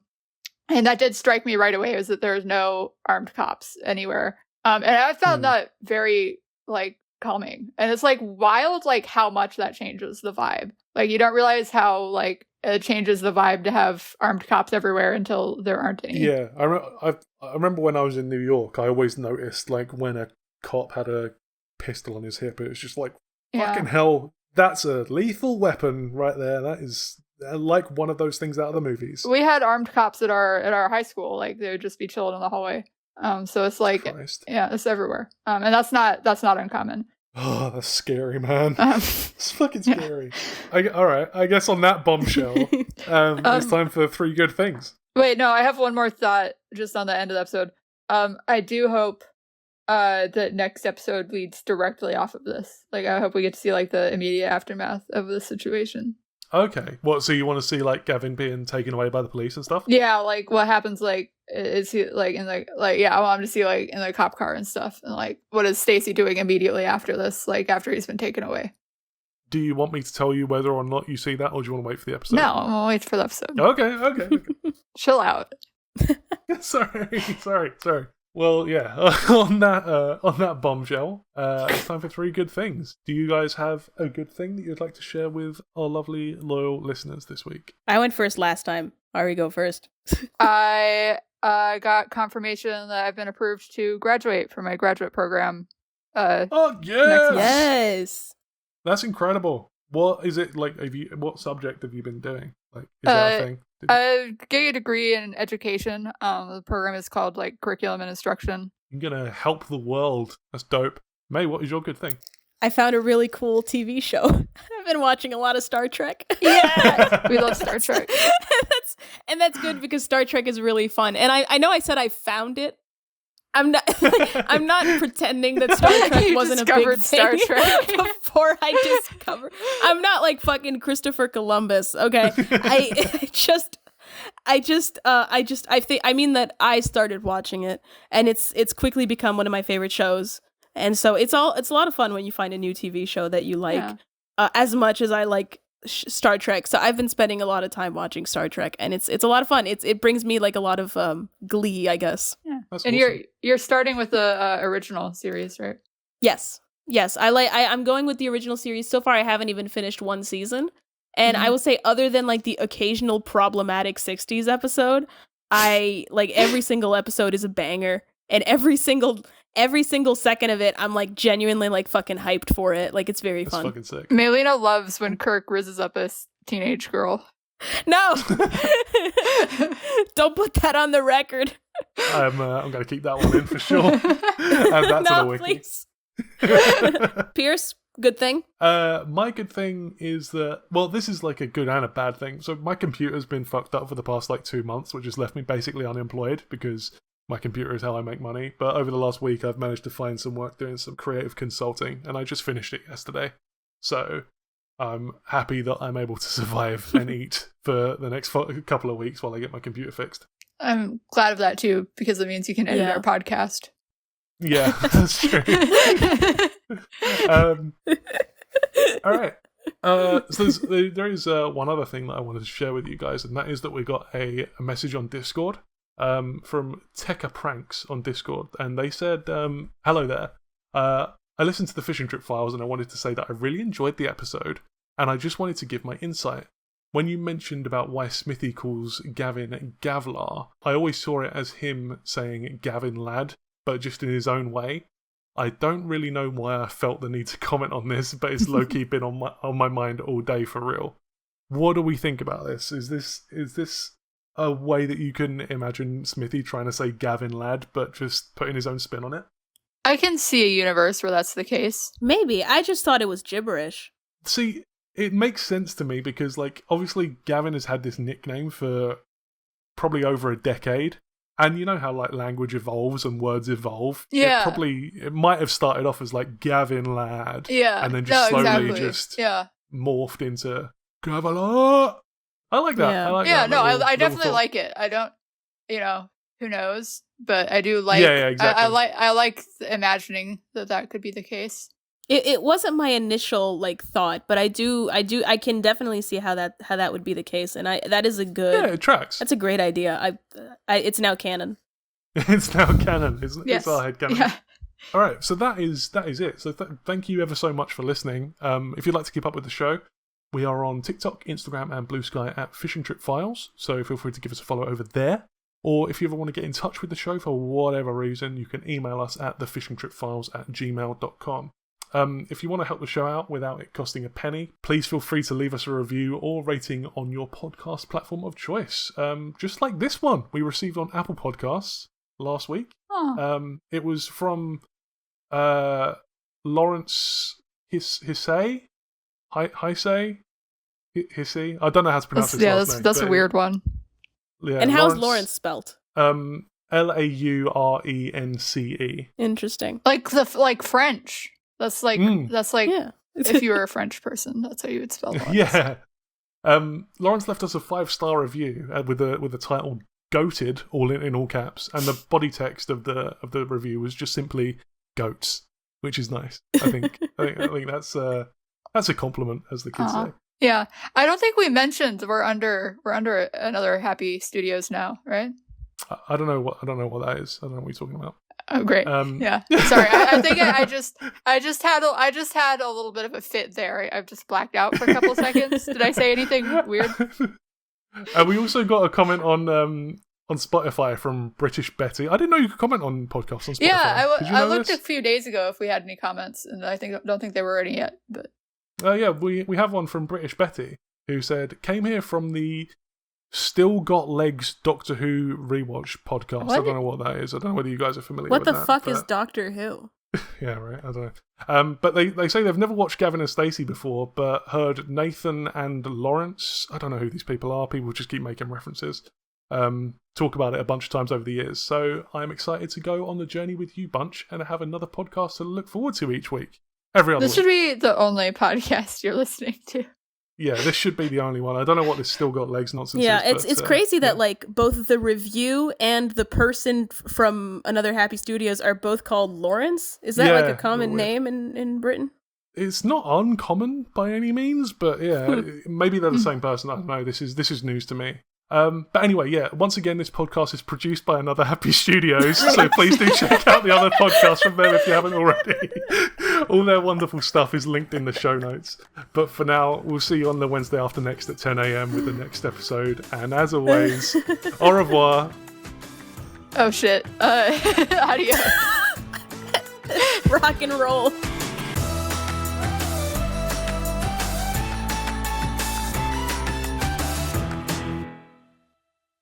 and that did strike me right away, was that there's no armed cops anywhere. And I found that very, like, calming. And it's, like, wild, like, how much that changes the vibe. Like, you don't realize how, like, it changes the vibe to have armed cops everywhere until there aren't any. Yeah, I remember when I was in New York, I always noticed, like, when a cop had a pistol on his hip, it was just like, fucking hell, that's a lethal weapon right there. That is like one of those things out of the movies. We had armed cops at our high school. Like, they would just be chilling in the hallway. So it's like, yeah, it's everywhere. And that's not uncommon. Oh, that's scary, man. It's fucking scary. All right, I guess on that bombshell, it's time for 3 good things. Wait, no, I have one more thought just on the end of the episode. I do hope that next episode leads directly off of this. Like, I hope we get to see, like, the immediate aftermath of the situation. Okay. What, so you want to see, like, Gavin being taken away by the police and stuff? Yeah, like, what happens, like, is he, like, in, like, yeah, I want him to see, like, in the cop car and stuff. And, like, what is Stacey doing immediately after this, like, after he's been taken away? Do you want me to tell you whether or not you see that, or do you want to wait for the episode? No, I'm gonna wait for the episode. Okay. Chill out. Sorry. Well, yeah. On that bombshell, it's time for 3 good things. Do you guys have a good thing that you'd like to share with our lovely loyal listeners this week? I went first last time. Ari, go first. I got confirmation that I've been approved to graduate from my graduate program. Oh yes, next month. Yes. That's incredible. What is it like? What subject have you been doing? Like, is that a thing? Getting a degree in education. The program is called like Curriculum and Instruction. You're gonna help the world. That's dope. May, what is your good thing? I found a really cool TV show. I've been watching a lot of Star Trek. Yeah, we love Star Trek. and that's good because Star Trek is really fun. And I know I said I found it. I'm not pretending that Star Trek wasn't a big thing Star Trek before I discovered. I'm not like fucking Christopher Columbus, okay? I mean that I started watching it and it's quickly become one of my favorite shows. And so it's a lot of fun when you find a new TV show that you like as much as I like Star Trek. So I've been spending a lot of time watching Star Trek, and it's a lot of fun. It brings me like a lot of glee, I guess. Yeah, that's and awesome. you're starting with the original series, right? Yes. I'm going with the original series. So far, I haven't even finished one season, and I will say, other than like the occasional problematic '60s episode, I like every single episode is a banger, and every single second of it, I'm like genuinely like fucking hyped for it. Like it's very fun. That's fucking sick. Maylina loves when Kirk rizzes up a teenage girl. No, don't put that on the record. I'm gonna keep that one in for sure. Add that to the wiki. Please. Pierce, good thing. My good thing is that, well, this is like a good and a bad thing. So my computer's been fucked up for the past like 2 months, which has left me basically unemployed because my computer is how I make money. But over the last week, I've managed to find some work doing some creative consulting, and I just finished it yesterday. So I'm happy that I'm able to survive and eat for the next couple of weeks while I get my computer fixed. I'm glad of that too, because it means you can edit our podcast. Yeah, that's true. All right. So there is one other thing that I wanted to share with you guys, and that is that we got a message on Discord from Tekka Pranks on Discord, and they said, hello there. I listened to the Fishing Trip Files, and I wanted to say that I really enjoyed the episode, and I just wanted to give my insight. When you mentioned about why Smithy calls Gavin Gavlar, I always saw it as him saying Gavin lad, but just in his own way. I don't really know why I felt the need to comment on this, but it's low-key been on my mind all day for real. What do we think about this? Is this a way that you can imagine Smithy trying to say Gavin lad, but just putting his own spin on it? I can see a universe where that's the case. Maybe. I just thought it was gibberish. See, it makes sense to me because, like, obviously Gavin has had this nickname for probably over a decade. And you know how, like, language evolves and words evolve? Yeah. It might have started off as, like, Gavin lad. Yeah. And then just slowly exactly. morphed into Gavin lad. I like that. Yeah. I like Yeah, that no, little I definitely thought. like it. I don't, who knows? But I do like, Yeah, exactly. I like imagining that could be the case. It wasn't my initial like thought, but I can definitely see how that would be the case, and that is a good. Yeah, it tracks. That's a great idea. It's now canon. It's now canon. It's our head canon. Yeah. All right, so that is it. So thank you ever so much for listening. If you'd like to keep up with the show, we are on TikTok, Instagram, and Blue Sky at Fishing Trip Files. So feel free to give us a follow over there. Or if you ever want to get in touch with the show for whatever reason, you can email us at thefishingtripfiles@gmail.com. If you want to help the show out without it costing a penny, please feel free to leave us a review or rating on your podcast platform of choice. Just like this one we received on Apple Podcasts last week. Oh. It was from Lawrence Hissey? Hissey? I don't know how to pronounce his last name. That's a weird one. Yeah, And how's Lawrence spelt? Laurence. Interesting. Like French. That's like Yeah. if you were a French person, that's how you would spell Lawrence. Yeah. Lawrence left us a 5-star review with the title "Goated" all in all caps, and the body text of the review was just simply "goats," which is nice. I think that's a compliment, as the kids say. Yeah, I don't think we mentioned we're under another Happy Studios now, right? I don't know what that is. I don't know what you're talking about. Oh, great. Yeah. Sorry. I think I just had a little bit of a fit there. I've just blacked out for a couple seconds. Did I say anything weird? We also got a comment on Spotify from British Betty. I didn't know you could comment on podcasts on Spotify. Yeah, Did you know I looked this? a few days ago if we had any comments, and I don't think there were any yet. But Yeah, we have one from British Betty who said, came here from the Still Got Legs Doctor Who rewatch podcast. What? I don't know what that is. I don't know whether you guys are familiar What with the that. fuck is Doctor Who? Yeah, right. I don't know. But they say they've never watched Gavin and Stacey before, but heard Nathan and Lawrence. I don't know who these people are. People just keep making references. Talk about it a bunch of times over the years. So I'm excited to go on the journey with you bunch and have another podcast to look forward to each week. Every other this week. should be the only podcast you're listening to. Yeah, this should be the only one. I don't know what this Still Got Legs nonsense Yeah, is. it's crazy that like both the review and the person from Another Happy Studios are both called Lawrence. Is that like a common name in Britain? It's not uncommon by any means, but yeah, maybe they're the same person. I don't know. This is news to me. But anyway, yeah, once again, this podcast is produced by Another Happy Studios, so please do check out the other podcasts from them if you haven't already. All their wonderful stuff is linked in the show notes. But for now, we'll see you on the Wednesday after next at 10 a.m. with the next episode. And as always, au revoir. Oh shit. Adios. Rock and roll.